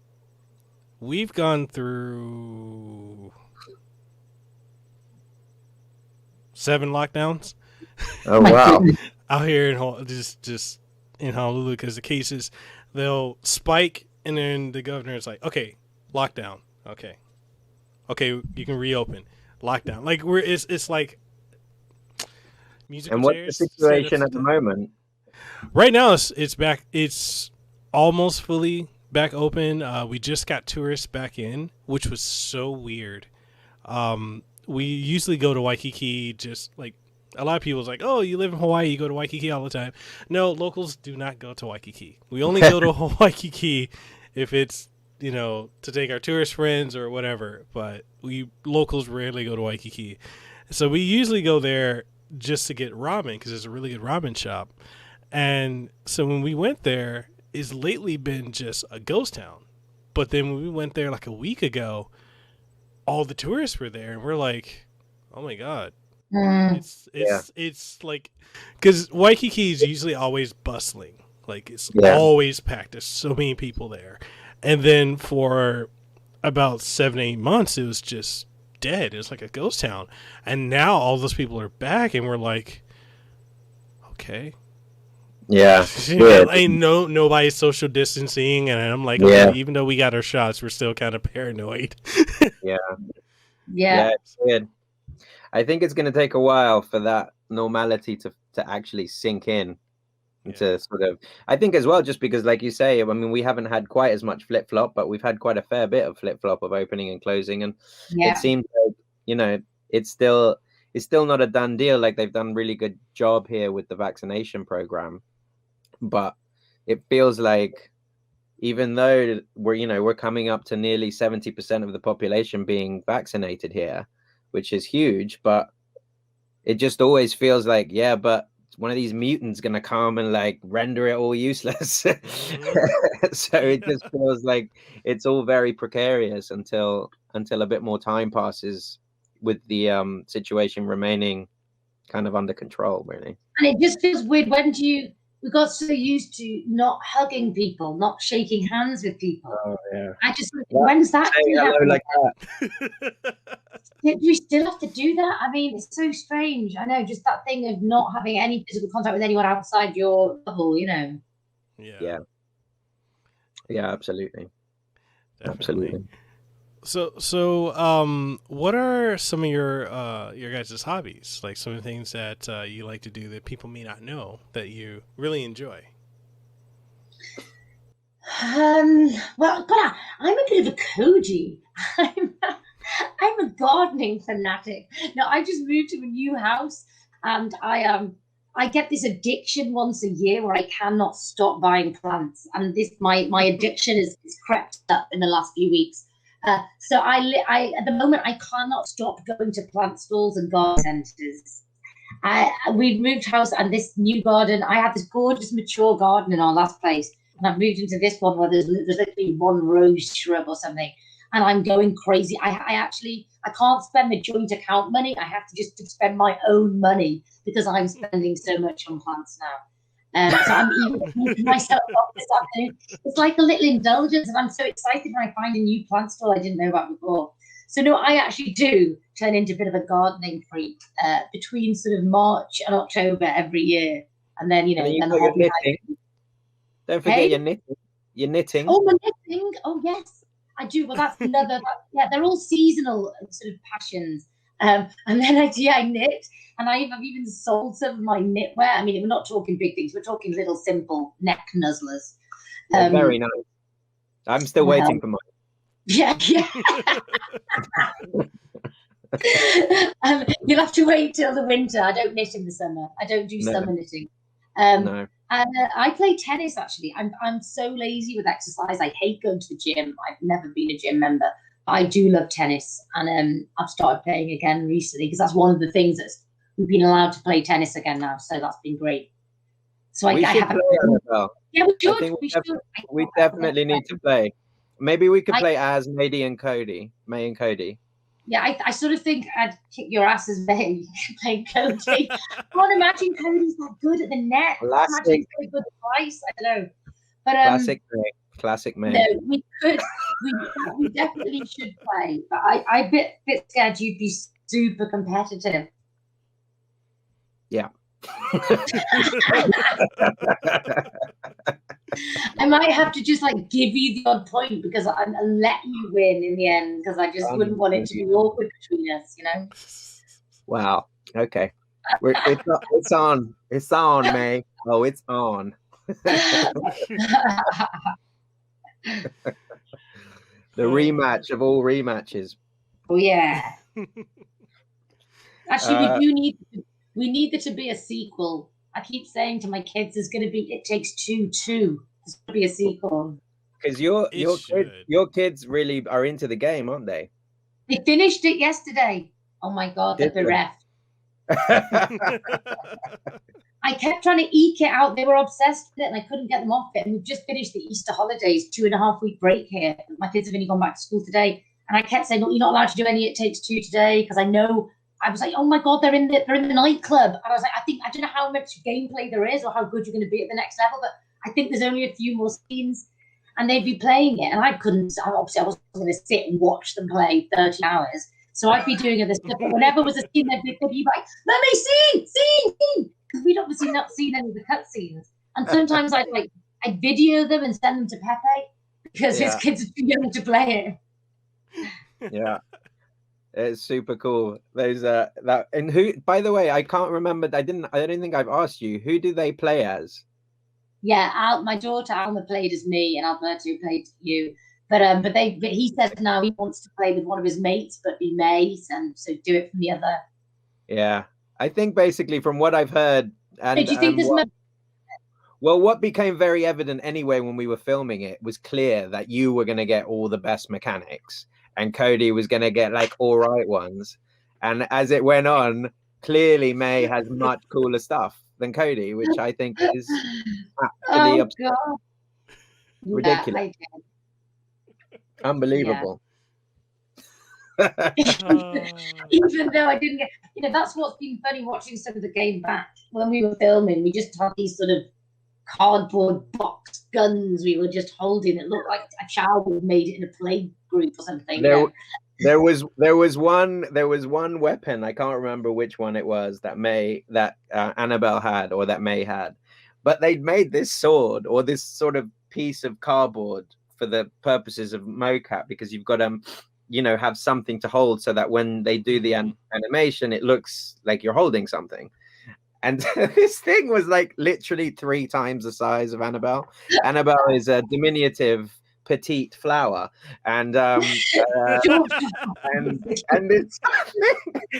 S2: we've gone through 7 lockdowns.
S4: Oh wow.
S2: Out here in just in Honolulu, because the cases, they'll spike, and then the governor's like, okay, lockdown, okay, you can reopen, lockdown. Like it's like musical
S4: And what's
S2: chairs,
S4: the situation at the moment?
S2: Right now it's back. It's almost fully back open. We just got tourists back in, which was so weird. We usually go to Waikiki, just like a lot of people's like, oh, you live in Hawaii, you go to Waikiki all the time. No, locals do not go to Waikiki. We only go to Waikiki if it's, to take our tourist friends or whatever. But we locals rarely go to Waikiki. So we usually go there just to get ramen, because it's a really good ramen shop. And so when we went there, it's lately been just a ghost town. But then when we went there like a week ago, all the tourists were there, and we're like, oh my God. It's like, because Waikiki is usually always bustling. Like it's always packed. There's so many people there. And then for about 7-8 months, it was just dead. It was like a ghost town. And now all those people are back, and we're like, okay.
S4: Yeah.
S2: Ain't nobody's social distancing, and I'm like, okay, even though we got our shots, we're still kind of paranoid.
S4: Yeah,
S3: Yeah.
S4: it's weird. I think it's going to take a while for that normality to actually sink in. To sort of, I think as well, just because, like you say, I mean, we haven't had quite as much flip flop, but we've had quite a fair bit of flip flop of opening and closing, and it seems like, it's still not a done deal. Like they've done a really good job here with the vaccination program, but it feels like even though we're coming up to nearly 70% of the population being vaccinated here, which is huge, but it just always feels like, but one of these mutants gonna come and like render it all useless. So it just feels like it's all very precarious until a bit more time passes with the situation remaining kind of under control, really.
S3: And it just feels weird. We got so used to not hugging people, not shaking hands with people.
S4: Oh yeah.
S3: I just when's that happen?
S4: Like that.
S3: Do we still have to do that? I mean, it's so strange. I know, just that thing of not having any physical contact with anyone outside your bubble,
S2: Yeah,
S4: absolutely.
S2: Definitely.
S4: Absolutely.
S2: So, what are some of your guys' hobbies? Like some of the things that you like to do that people may not know that you really enjoy?
S3: Well, God, I'm a bit of a Cody. I'm a gardening fanatic. No, I just moved to a new house, and I get this addiction once a year where I cannot stop buying plants, and my addiction is crept up in the last few weeks. So I at the moment I cannot stop going to plant stalls and garden centres, we moved house, and this new garden, I had this gorgeous mature garden in our last place, and I've moved into this one where there's literally one rose shrub or something, and I'm going crazy. I can't spend the joint account money. I have to just spend my own money because I'm spending so much on plants now. So I'm even keeping myself up this afternoon. It's like a little indulgence, and I'm so excited when I find a new plant stall I didn't know about before. So no, I actually do turn into a bit of a gardening freak between sort of March and October every year, and then then the hobby.
S4: Don't forget your knitting. Your knitting.
S3: Oh, my knitting. Oh yes, I do. Well, that's another. They're all seasonal sort of passions. And then I knit, and I've even sold some of my knitwear. I mean, we're not talking big things. We're talking little simple neck nuzzlers.
S4: Very nice. I'm still waiting for mine.
S3: Yeah. You'll have to wait till the winter. I don't knit in the summer. I don't do summer knitting.
S4: No.
S3: And I play tennis, actually. I'm so lazy with exercise. I hate going to the gym. I've never been a gym member. I do love tennis, and I've started playing again recently because that's one of the things we've been allowed to play tennis again now. So that's been great. So
S4: we should play, Annabelle.
S3: Yeah, we should.
S4: We definitely need to play. Maybe we could play as May and Cody.
S3: Yeah, I sort of think I'd kick your ass as May playing Cody. I can't imagine Cody's that good at the net. Imagine he's very good twice. I don't know. But
S4: classic May.
S3: No, we could. We definitely should play. But I'm a bit scared you'd be super competitive.
S4: Yeah.
S3: I might have to just give you the odd point because and let you win in the end because I just wouldn't want it to be awkward between us,
S4: Wow. Okay. It's on. It's on, May. Oh, it's on. The rematch of all rematches.
S3: Oh yeah. Actually, we need there to be a sequel. I keep saying to my kids, "There's going to be It Takes Two 2. There's going to be a sequel."
S4: Because your kids really are into the game, aren't they?
S3: They finished it yesterday. Oh my God, they're bereft. I kept trying to eke it out. They were obsessed with it, and I couldn't get them off it. And we've just finished the Easter holidays, 2.5 week break here. My kids have only gone back to school today, and I kept saying, "No, you're not allowed to do any It Takes Two today," because I was like, "Oh my God, they're in the nightclub," and I was like, I don't know how much gameplay there is or how good you're going to be at the next level, but I think there's only a few more scenes, and they'd be playing it, and I couldn't. Obviously, I wasn't going to sit and watch them play 30 hours. So I'd be doing other stuff. But whenever was a scene, they'd be like, "Mummy, scene!" Because we'd obviously not seen any of the cutscenes. And sometimes I'd video them and send them to Pepe because his kids are too young to play
S4: it. Yeah. It's super cool. There's and who, by the way, I can't remember. I don't think I've asked you, who do they play as?
S3: Yeah, my daughter Alma played as me and Alberto played you. But he says now he wants to play with one of his mates, but be May, and so do it from the other.
S4: Yeah, I think basically from what I've heard, and
S3: do you think there's
S4: well, what became very evident anyway when we were filming it was clear that you were going to get all the best mechanics, and Cody was going to get all right ones. And as it went on, clearly May has much cooler stuff than Cody, which I think is absolutely ridiculous.
S3: Yeah,
S4: unbelievable.
S3: Yeah. Even though I didn't get, that's what's been funny watching some of the game back. When we were filming, we just had these sort of cardboard box guns we were just holding. It looked like a child had made it in a play group or something.
S4: There was one weapon, I can't remember which one it was, that Annabelle had or that May had, but they'd made this sword or this sort of piece of cardboard for the purposes of mocap, because you've got to have something to hold so that when they do the animation it looks like you're holding something. And this thing was literally 3 times the size of Annabelle. Annabelle is a diminutive petite flower, and it's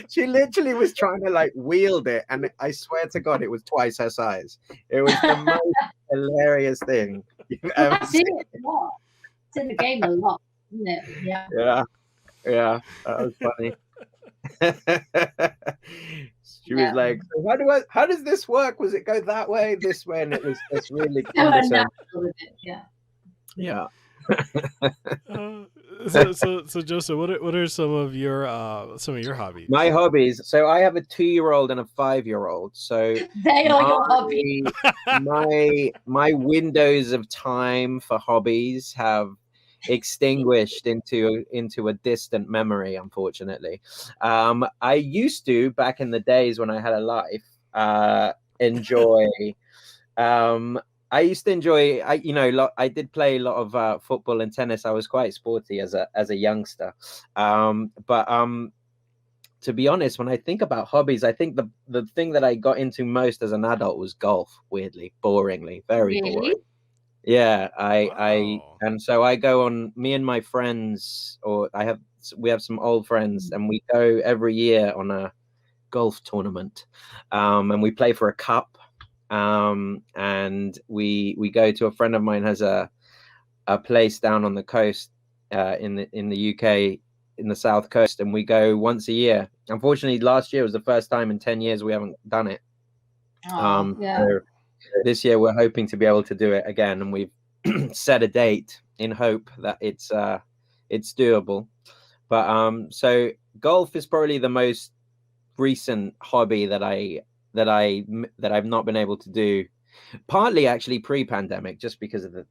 S4: she literally was trying to wield it, and I swear to God it was twice her size. It was the most hilarious thing you've ever seen.
S3: It's in the game a lot, isn't it?
S4: Yeah, that was funny. was like, so how does this work? Was it go that way, this way? And it was just really
S3: So
S4: cumbersome.
S3: unnatural, isn't it? Yeah.
S4: Yeah.
S2: So Joseph, what are some of your hobbies?
S4: My hobbies. So I have a 2-year-old and a 5-year-old. So
S3: They are your hobbies.
S4: my windows of time for hobbies have extinguished into a distant memory, unfortunately. I used to, back in the days when I had a life, enjoy I used to enjoy, I did play a lot of football and tennis. I was quite sporty as a youngster. But to be honest, when I think about hobbies, I think the thing that I got into most as an adult was golf, weirdly, boringly, very boring. Yeah, and so I go on, me and my friends, or we have some old friends, and we go every year on a golf tournament, and we play for a cup. And we go to, a friend of mine has a place down on the coast, in the UK, in the south coast, and we go once a year. Unfortunately, last year was the first time in 10 years we haven't done it. So this year we're hoping to be able to do it again, and we've set a date in hope that it's doable. But so golf is probably the most recent hobby that I've not been able to do, partly actually pre-pandemic, just because of the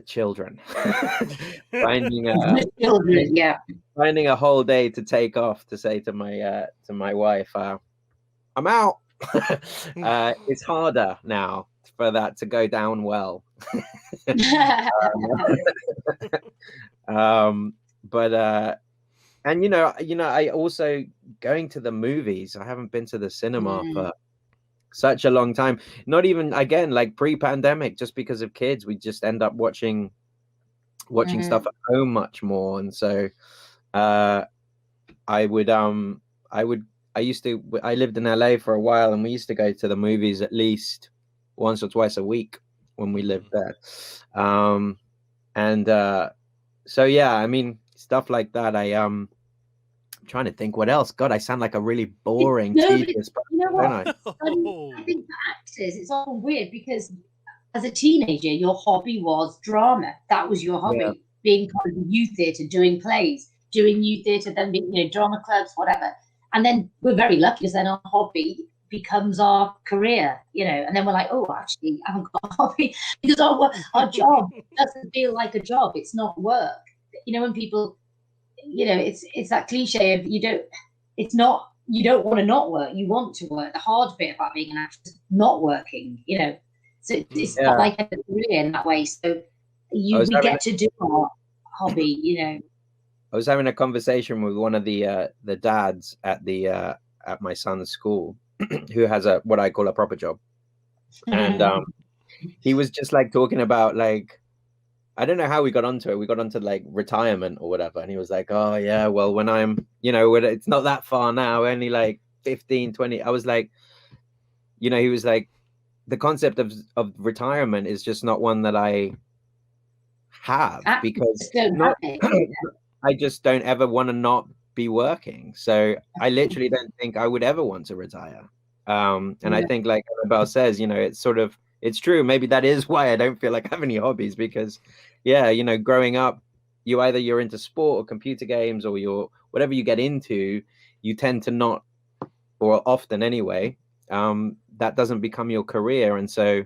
S4: children. finding a whole day to take off to say to my wife, I'm out. It's harder now for that to go down well. But and I also, going to the movies, I haven't been to the cinema for such a long time. Not even, again, like pre-pandemic, just because of kids, we just end up watching stuff at home much more. And so I lived in LA for a while, and we used to go to the movies at least once or twice a week when we lived there. So yeah, I mean, stuff like that. I'm trying to think what else. God, I sound like a really boring, tedious person.
S3: You know what? I think for actors, it's all weird, because as a teenager, your hobby was drama. That was your hobby. Yeah. Being part of the youth theatre, doing plays, doing youth theatre, then being, drama clubs, whatever. And then we're very lucky, because then our hobby becomes our career, and then we're like, oh, actually, I haven't got a hobby, because our job doesn't feel like a job. It's not work. When people, it's that cliche of you don't want to not work. You want to work. The hard bit about being an actor is not working, So it's not like a career in that way. So we get to do our hobby,
S4: I was having a conversation with one of the dads at my son's school, who has what I call a proper job, and he was just like talking about, like, I don't know how we got onto it. We got onto like retirement or whatever, and he was like, "Oh yeah, well, when I'm, it's not that far now, only like 15, 20." I was like, he was like, the concept of retirement is just not one that I have, because I just don't ever want to not be working. So I literally don't think I would ever want to retire. And I think, like Annabelle says, it's sort of, it's true. Maybe that is why I don't feel like I have any hobbies, because growing up, you're into sport or computer games, or whatever you get into, you tend to not, or often anyway, that doesn't become your career. And so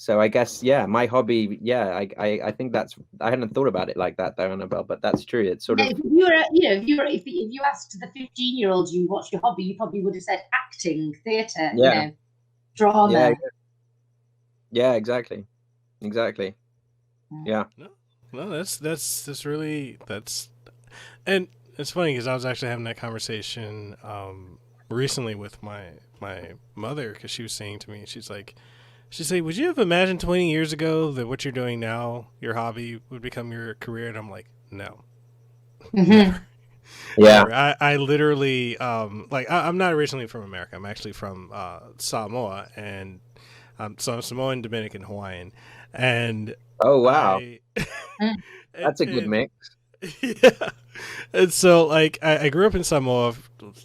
S4: I guess, my hobby, I think I hadn't thought about it like that though, Annabelle, but that's true. It's sort of,
S3: if you asked the 15-year-old you what's your hobby, you probably would have said acting, theatre, drama.
S4: Yeah, exactly. Yeah.
S2: No, that's really, and it's funny, because I was actually having that conversation recently with my mother, because she was saying to me, she said, would you have imagined 20 years ago that what you're doing now, your hobby, would become your career? And I'm like, no.
S4: Yeah.
S2: I literally, I'm not originally from America. I'm actually from Samoa, and so I'm Samoan, Dominican, Hawaiian. And
S4: oh, wow. That's a good mix.
S2: Yeah. And so, like, I grew up in Samoa.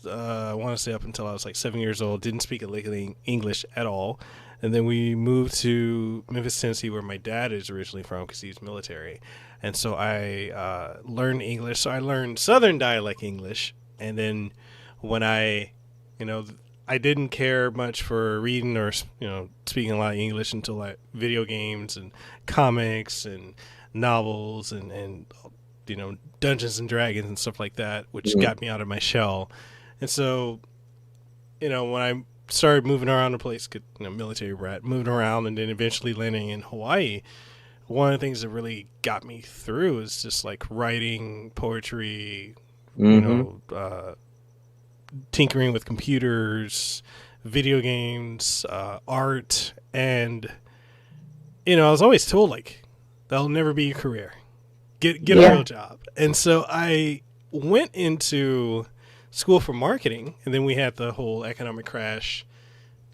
S2: I want to say up until I was like 7 years old. Didn't speak a lick of English at all. And then we moved to Memphis, Tennessee, where my dad is originally from because he's military. And so I learned English. So I learned Southern dialect English. And then when I didn't care much for reading or, speaking a lot of English until like video games and comics and novels and Dungeons and Dragons and stuff like that, which got me out of my shell. And so, when I started moving around the place, military brat, moving around and then eventually landing in Hawaii, one of the things that really got me through is just like writing, poetry, tinkering with computers, video games, art. And, I was always told like, that'll never be your career. Get a real job. And so I went into school for marketing, and then we had the whole economic crash.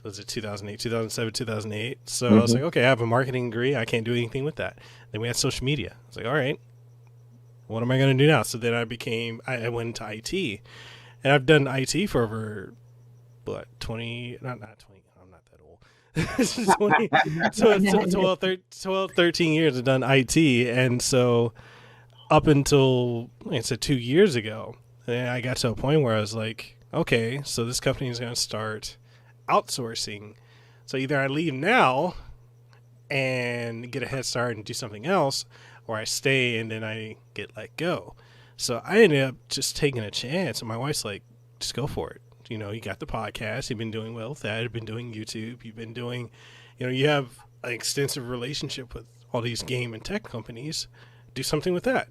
S2: Was it 2008, 2007, 2008? So I was like, okay, I have a marketing degree. I can't do anything with that. Then we had social media. I was like, all right, what am I going to do now? So then I went into IT, and I've done IT for over, 20, not 20, I'm not that old. 12, 13 years I've done IT. And so up until, like I said, 2 years ago, I got to a point where I was like, okay, so this company is going to start outsourcing. So either I leave now and get a head start and do something else, or I stay and then I get let go. So I ended up just taking a chance, and my wife's like, just go for it. You got the podcast. You've been doing well with that. You've been doing YouTube. You've been doing, you have an extensive relationship with all these game and tech companies. Do something with that.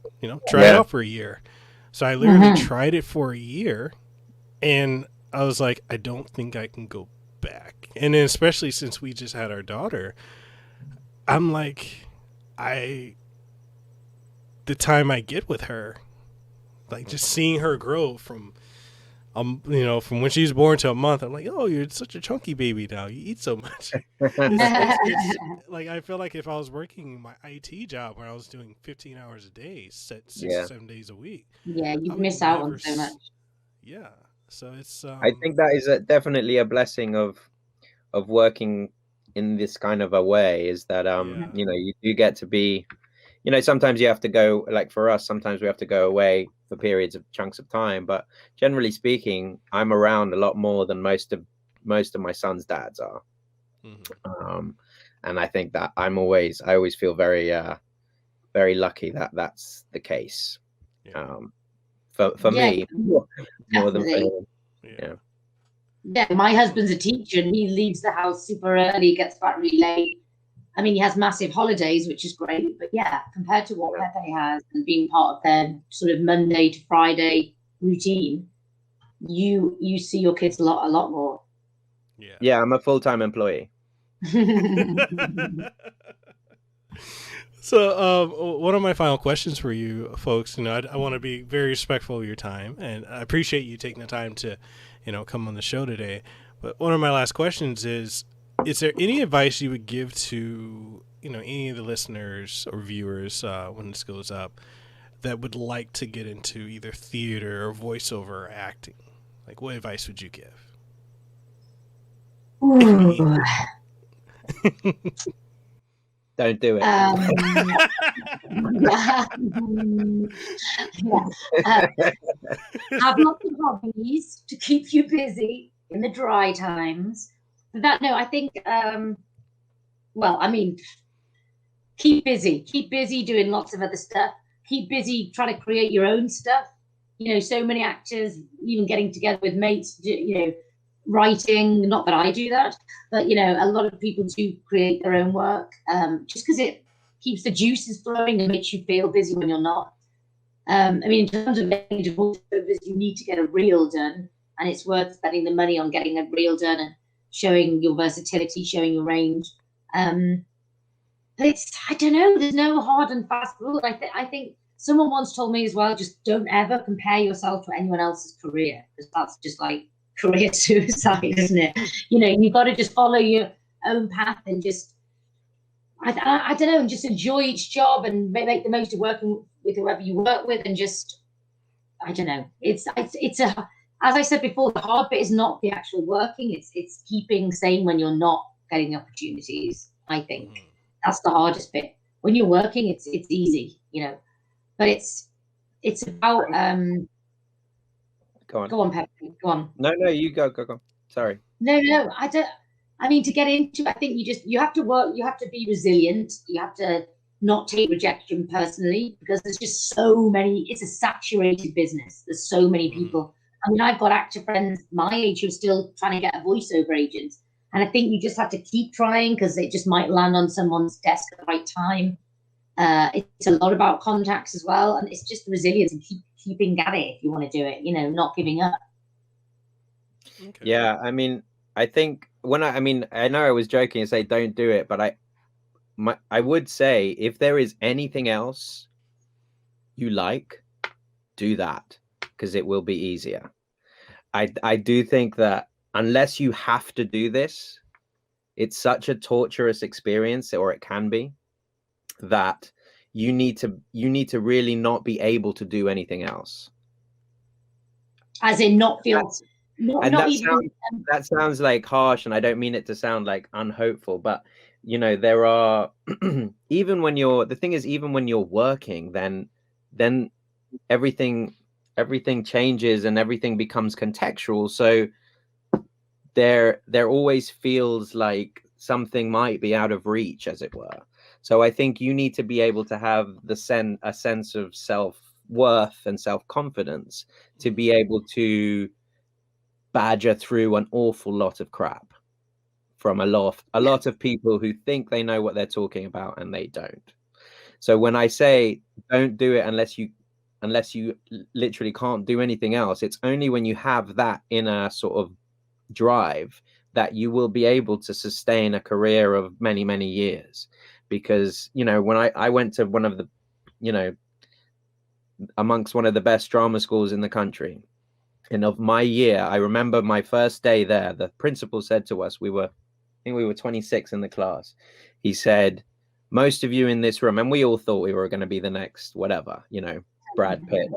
S2: Try it out for a year. So I literally tried it for a year, and I was like, I don't think I can go back. And then especially since we just had our daughter, I'm like, the time I get with her, like just seeing her grow from from when she was born to a month, I'm like, oh, you're such a chunky baby now. You eat so much. It's like, I feel like if I was working my IT job where I was doing 15 hours a day, 6 or 7 days a week.
S3: Yeah, you miss out on so much.
S2: Yeah. So it's.
S4: I think that is definitely a blessing of working in this kind of a way, is that you do get to be, sometimes you have to go, like for us, sometimes we have to go away for periods of chunks of time, but generally speaking, I'm around a lot more than most of my son's dads are. And I think that I always feel very very lucky that that's the case. For me, more than for him.
S3: Yeah, my husband's a teacher, and he leaves the house super early, gets back really late. I mean, he has massive holidays, which is great. But yeah, compared to what Pepe has and being part of their sort of Monday to Friday routine, you see your kids a lot more.
S4: Yeah, I'm a full-time employee.
S2: So one of my final questions for you folks, I want to be very respectful of your time, and I appreciate you taking the time to, come on the show today. But one of my last questions is there any advice you would give to, any of the listeners or viewers when this goes up that would like to get into either theater or voiceover or acting? Like, what advice would you give?
S4: Don't do it.
S3: Have lots of hobbies to keep you busy in the dry times. I think, keep busy doing lots of other stuff. Keep busy trying to create your own stuff. So many actors, even getting together with mates, writing, not that I do that, but a lot of people do create their own work, just because it keeps the juices flowing and makes you feel busy when you're not. In terms of getting into voiceovers, you need to get a reel done, and it's worth spending the money on getting a reel done and showing your versatility, showing your range. But I don't know, there's no hard and fast rule. I think someone once told me as well, just don't ever compare yourself to anyone else's career, because that's just like career suicide, isn't it? You've got to just follow your own path and just, I don't know, and just enjoy each job and make the most of working with whoever you work with, and just I don't know. It's a, as I said before, the hard bit is not the actual working. It's keeping sane when you're not getting the opportunities. I think that's the hardest bit. When you're working, it's easy, you know. But it's about
S4: Go on.
S3: Go on, Pepe. Go on.
S4: No, you go. Sorry.
S3: No. I don't. I mean, to get into, I think you have to work. You have to be resilient. You have to not take rejection personally, because there's just so many. It's a saturated business. There's so many people. I mean, I've got actor friends my age who are still trying to get a voiceover agent, and I think you just have to keep trying, because it just might land on someone's desk at the right time. It's a lot about contacts as well, and it's just resilience and keeping at it if you want to do it. You know, not giving up.
S2: Okay.
S4: Yeah, I mean, I think I know I was joking and say don't do it, but I would say if there is anything else you like, do that, because it will be easier. I do think that unless you have to do this, it's such a torturous experience, or it can be, that you need to really not be able to do anything else.
S3: As in not feel.
S4: That sounds like harsh, and I don't mean it to sound like unhopeful, but you know, there are even when you're working, then everything changes and everything becomes contextual. So there always feels like something might be out of reach, as it were. So I think you need to be able to have a sense of self-worth and self-confidence to be able to badger through an awful lot of crap from a lot of people who think they know what they're talking about and they don't. So when I say don't do it unless you literally can't do anything else, it's only when you have that inner sort of drive that you will be able to sustain a career of many, many years. Because, you know, when I went to one of the, you know, amongst one of the best drama schools in the country, and of my year, I remember my first day there, the principal said to us, I think we were 26 in the class. He said, most of you in this room, and we all thought we were going to be the next whatever, you know, Brad Pitt,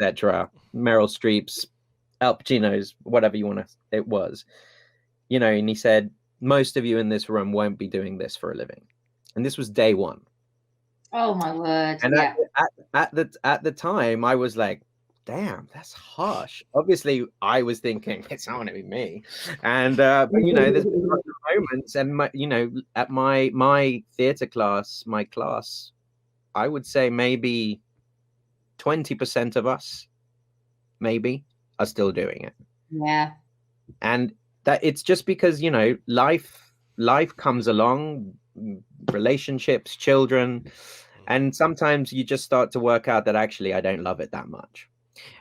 S4: etc., Meryl Streep's, Al Pacino's, whatever you want to, it was, you know, and he said, most of you in this room won't be doing this for a living. And this was day one.
S3: Oh my word.
S4: And
S3: yeah.
S4: at the time, I was like, damn, that's harsh. Obviously, I was thinking it's not going to be me, and but, you know, there's been lots of moments, and you know, at my theatre class, I would say maybe 20% of us, maybe, are still doing it.
S3: Yeah,
S4: and that it's just because, you know, life comes along, relationships, children, and sometimes you just start to work out that actually I don't love it that much.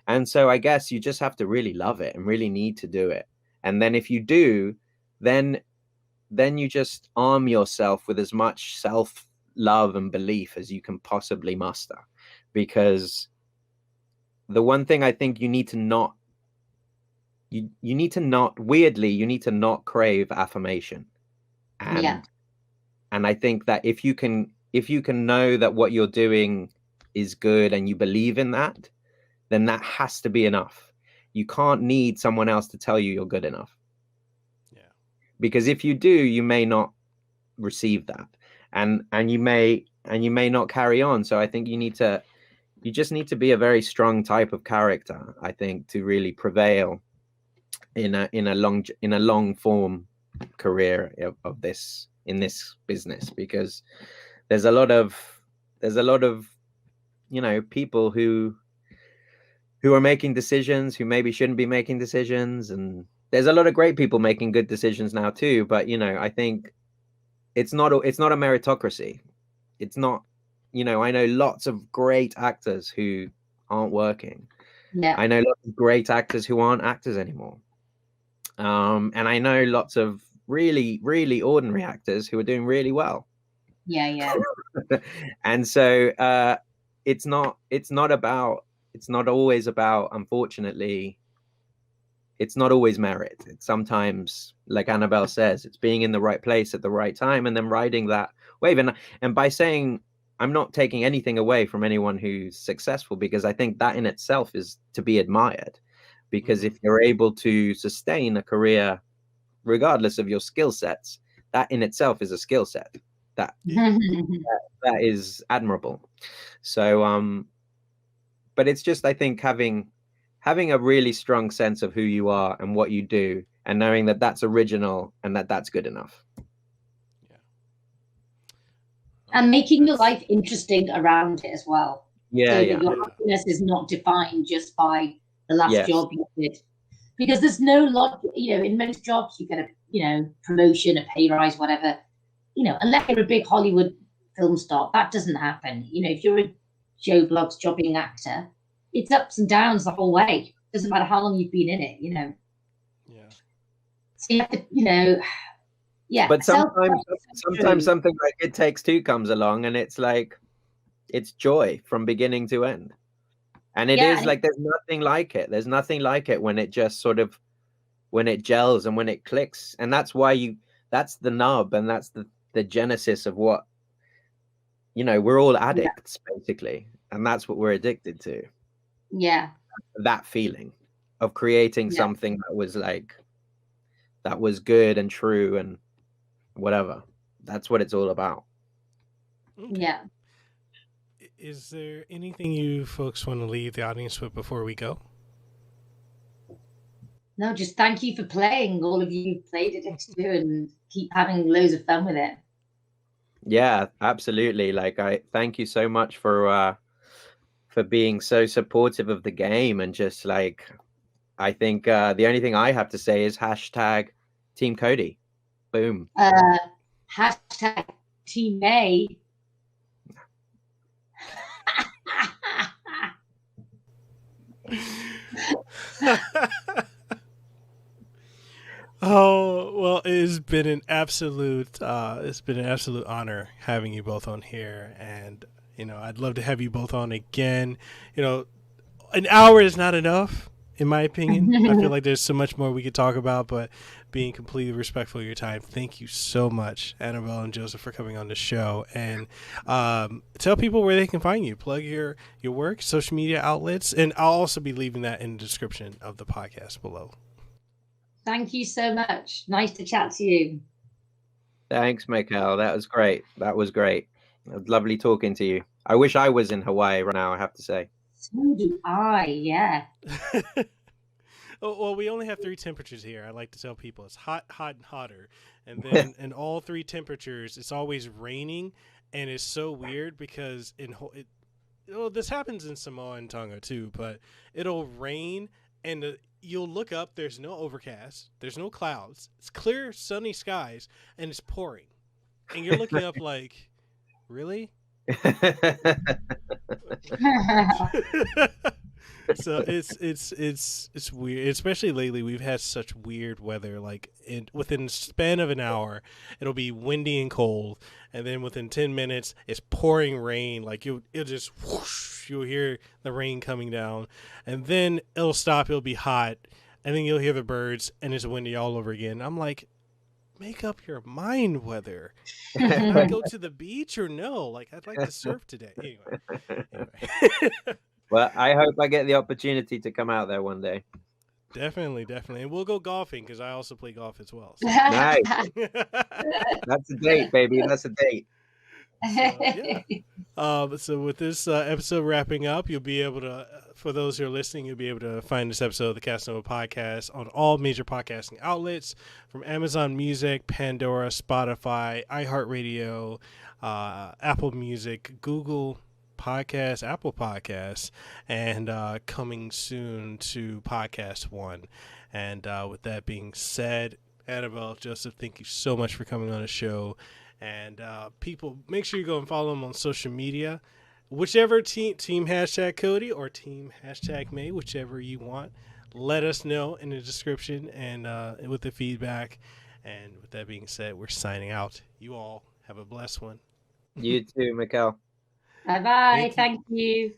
S4: And so I guess you just have to really love it and really need to do it. And then if you do, then you just arm yourself with as much self-love and belief as you can possibly muster. Because the one thing I think you need to not crave affirmation. And I think that if you can know that what you're doing is good and you believe in that, then that has to be enough. You can't need someone else to tell you you're good enough.
S2: Yeah.
S4: Because if you do, you may not receive that. And you may not carry on. So I think you just need to be a very strong type of character, I think, to really prevail in a long form career of this, in this business, because there's a lot of, you know, people who are making decisions who maybe shouldn't be making decisions, and there's a lot of great people making good decisions now too. But you know, I think it's not a meritocracy. It's not, you know, I know lots of great actors who aren't working.
S3: Yeah.
S4: I know lots of great actors who aren't actors anymore. And I know lots of really, really ordinary actors who are doing really well.
S3: Yeah.
S4: And so it's not always about, unfortunately, it's not always merit. It's sometimes, like Annabelle says, it's being in the right place at the right time and then riding that wave. And by saying I'm not taking anything away from anyone who's successful, because I think that in itself is to be admired. Because if you're able to sustain a career regardless of your skill sets, that in itself is a skill set that is admirable. So but it's just, I think, having a really strong sense of who you are and what you do, and knowing that that's original and that that's good enough.
S3: And making your life interesting around it as well.
S4: Yeah,
S3: so
S4: yeah.
S3: that your happiness is not defined just by the last
S4: Yes.
S3: job you did. Because there's no lot, in most jobs you get a, promotion, a pay rise, whatever. Unless you're a big Hollywood film star, that doesn't happen. If you're a Joe Bloggs jobbing actor, it's ups and downs the whole way. Doesn't matter how long you've been in it,
S2: Yeah.
S3: So you have to, yeah.
S4: But sometimes something like It Takes Two comes along, and it's like, it's joy from beginning to end. And it is like, there's nothing like it. There's nothing like it when it just sort of, when it gels and when it clicks. And that's why that's the nub, and that's the genesis of what, we're all addicts basically. And that's what we're addicted to.
S3: Yeah.
S4: That feeling of creating something that was like, that was good and true and whatever. That's what it's all about.
S3: Yeah.
S2: Is there anything you folks want to leave the audience with before we go?
S3: No, just thank you for playing. All of you played It Takes Two and keep having loads of fun with it.
S4: Yeah, absolutely. Like, I thank you so much for being so supportive of the game. And just like, I think the only thing I have to say is #Team Cody. Boom.
S3: #Team May.
S2: Oh, well, it's been an absolute honor having you both on here, and I'd love to have you both on again. An hour is not enough, in my opinion. I feel like there's so much more we could talk about, but being completely respectful of your time, thank you so much, Annabelle and Joseph, for coming on the show. And tell people where they can find you. Plug your work, social media outlets, and I'll also be leaving that in the description of the podcast below.
S3: Thank you so much. Nice to chat to you.
S4: Thanks, Mikhail. That was great. It was lovely talking to you. I wish I was in Hawaii right now, I have to say.
S3: So do I, yeah.
S2: Well, we only have 3 temperatures here. I like to tell people it's hot, hot, and hotter. And then in all 3 temperatures, it's always raining. And it's so weird because this happens in Samoa and Tonga too, but it'll rain and you'll look up, there's no overcast, there's no clouds, it's clear sunny skies, and it's pouring. And you're looking up like, really? So it's weird, especially lately. We've had such weird weather. Like within the span of an hour, it'll be windy and cold, and then within 10 minutes, it's pouring rain. Like it'll just whoosh, you'll hear the rain coming down, and then it'll stop. It'll be hot, and then you'll hear the birds, and it's windy all over again. I'm like, make up your mind, weather. Can I go to the beach or no? Like, I'd like to surf today. Anyway.
S4: Well, I hope I get the opportunity to come out there one day.
S2: Definitely. And we'll go golfing because I also play golf as well. So.
S4: Nice. That's a date, baby. That's a date.
S2: So with this episode wrapping up, you'll be able to, for those who are listening, you'll be able to find this episode of the Kasanova Podcast on all major podcasting outlets, from Amazon Music, Pandora, Spotify, iHeartRadio, Apple Music, Google Podcasts, Apple Podcasts, and coming soon to Podcast One. And with that being said, Annabelle, Joseph, thank you so much for coming on the show. And people, make sure you go and follow them on social media. Whichever team #Cody or team #May, whichever you want. Let us know in the description and with the feedback. And with that being said, we're signing out. You all have a blessed one.
S4: You too, Mikhail.
S3: Bye-bye. Thank you.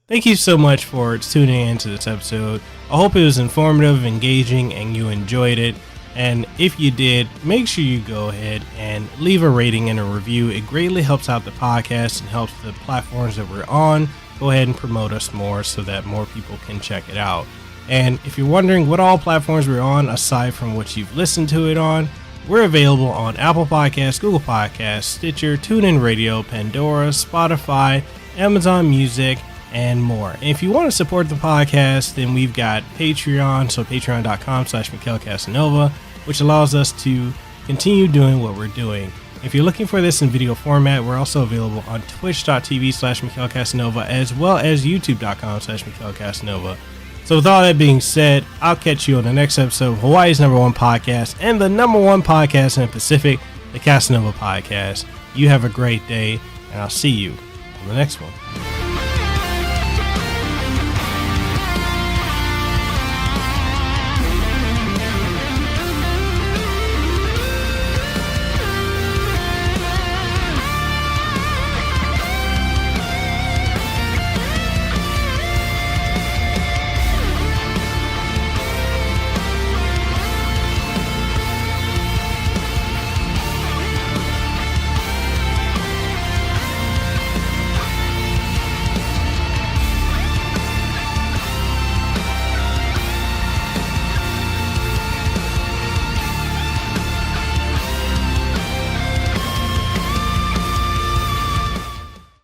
S2: Thank you so much for tuning into this episode. I hope it was informative, engaging, and you enjoyed it. And if you did, make sure you go ahead and leave a rating and a review. It greatly helps out the podcast and helps the platforms that we're on go ahead and promote us more so that more people can check it out. And if you're wondering what all platforms we're on, aside from what you've listened to it on, we're available on Apple Podcasts, Google Podcasts, Stitcher, TuneIn Radio, Pandora, Spotify, Amazon Music, and more. And if you want to support the podcast, then we've got Patreon, so patreon.com/Mekel Kasanova, which allows us to continue doing what we're doing. If you're looking for this in video format, we're also available on twitch.tv/Mekel Kasanova, as well as youtube.com/Mekel Kasanova. So with all that being said, I'll catch you on the next episode of Hawaii's #1 podcast and the #1 podcast in the Pacific, the Kasanova Podcast. You have a great day, and I'll see you on the next one.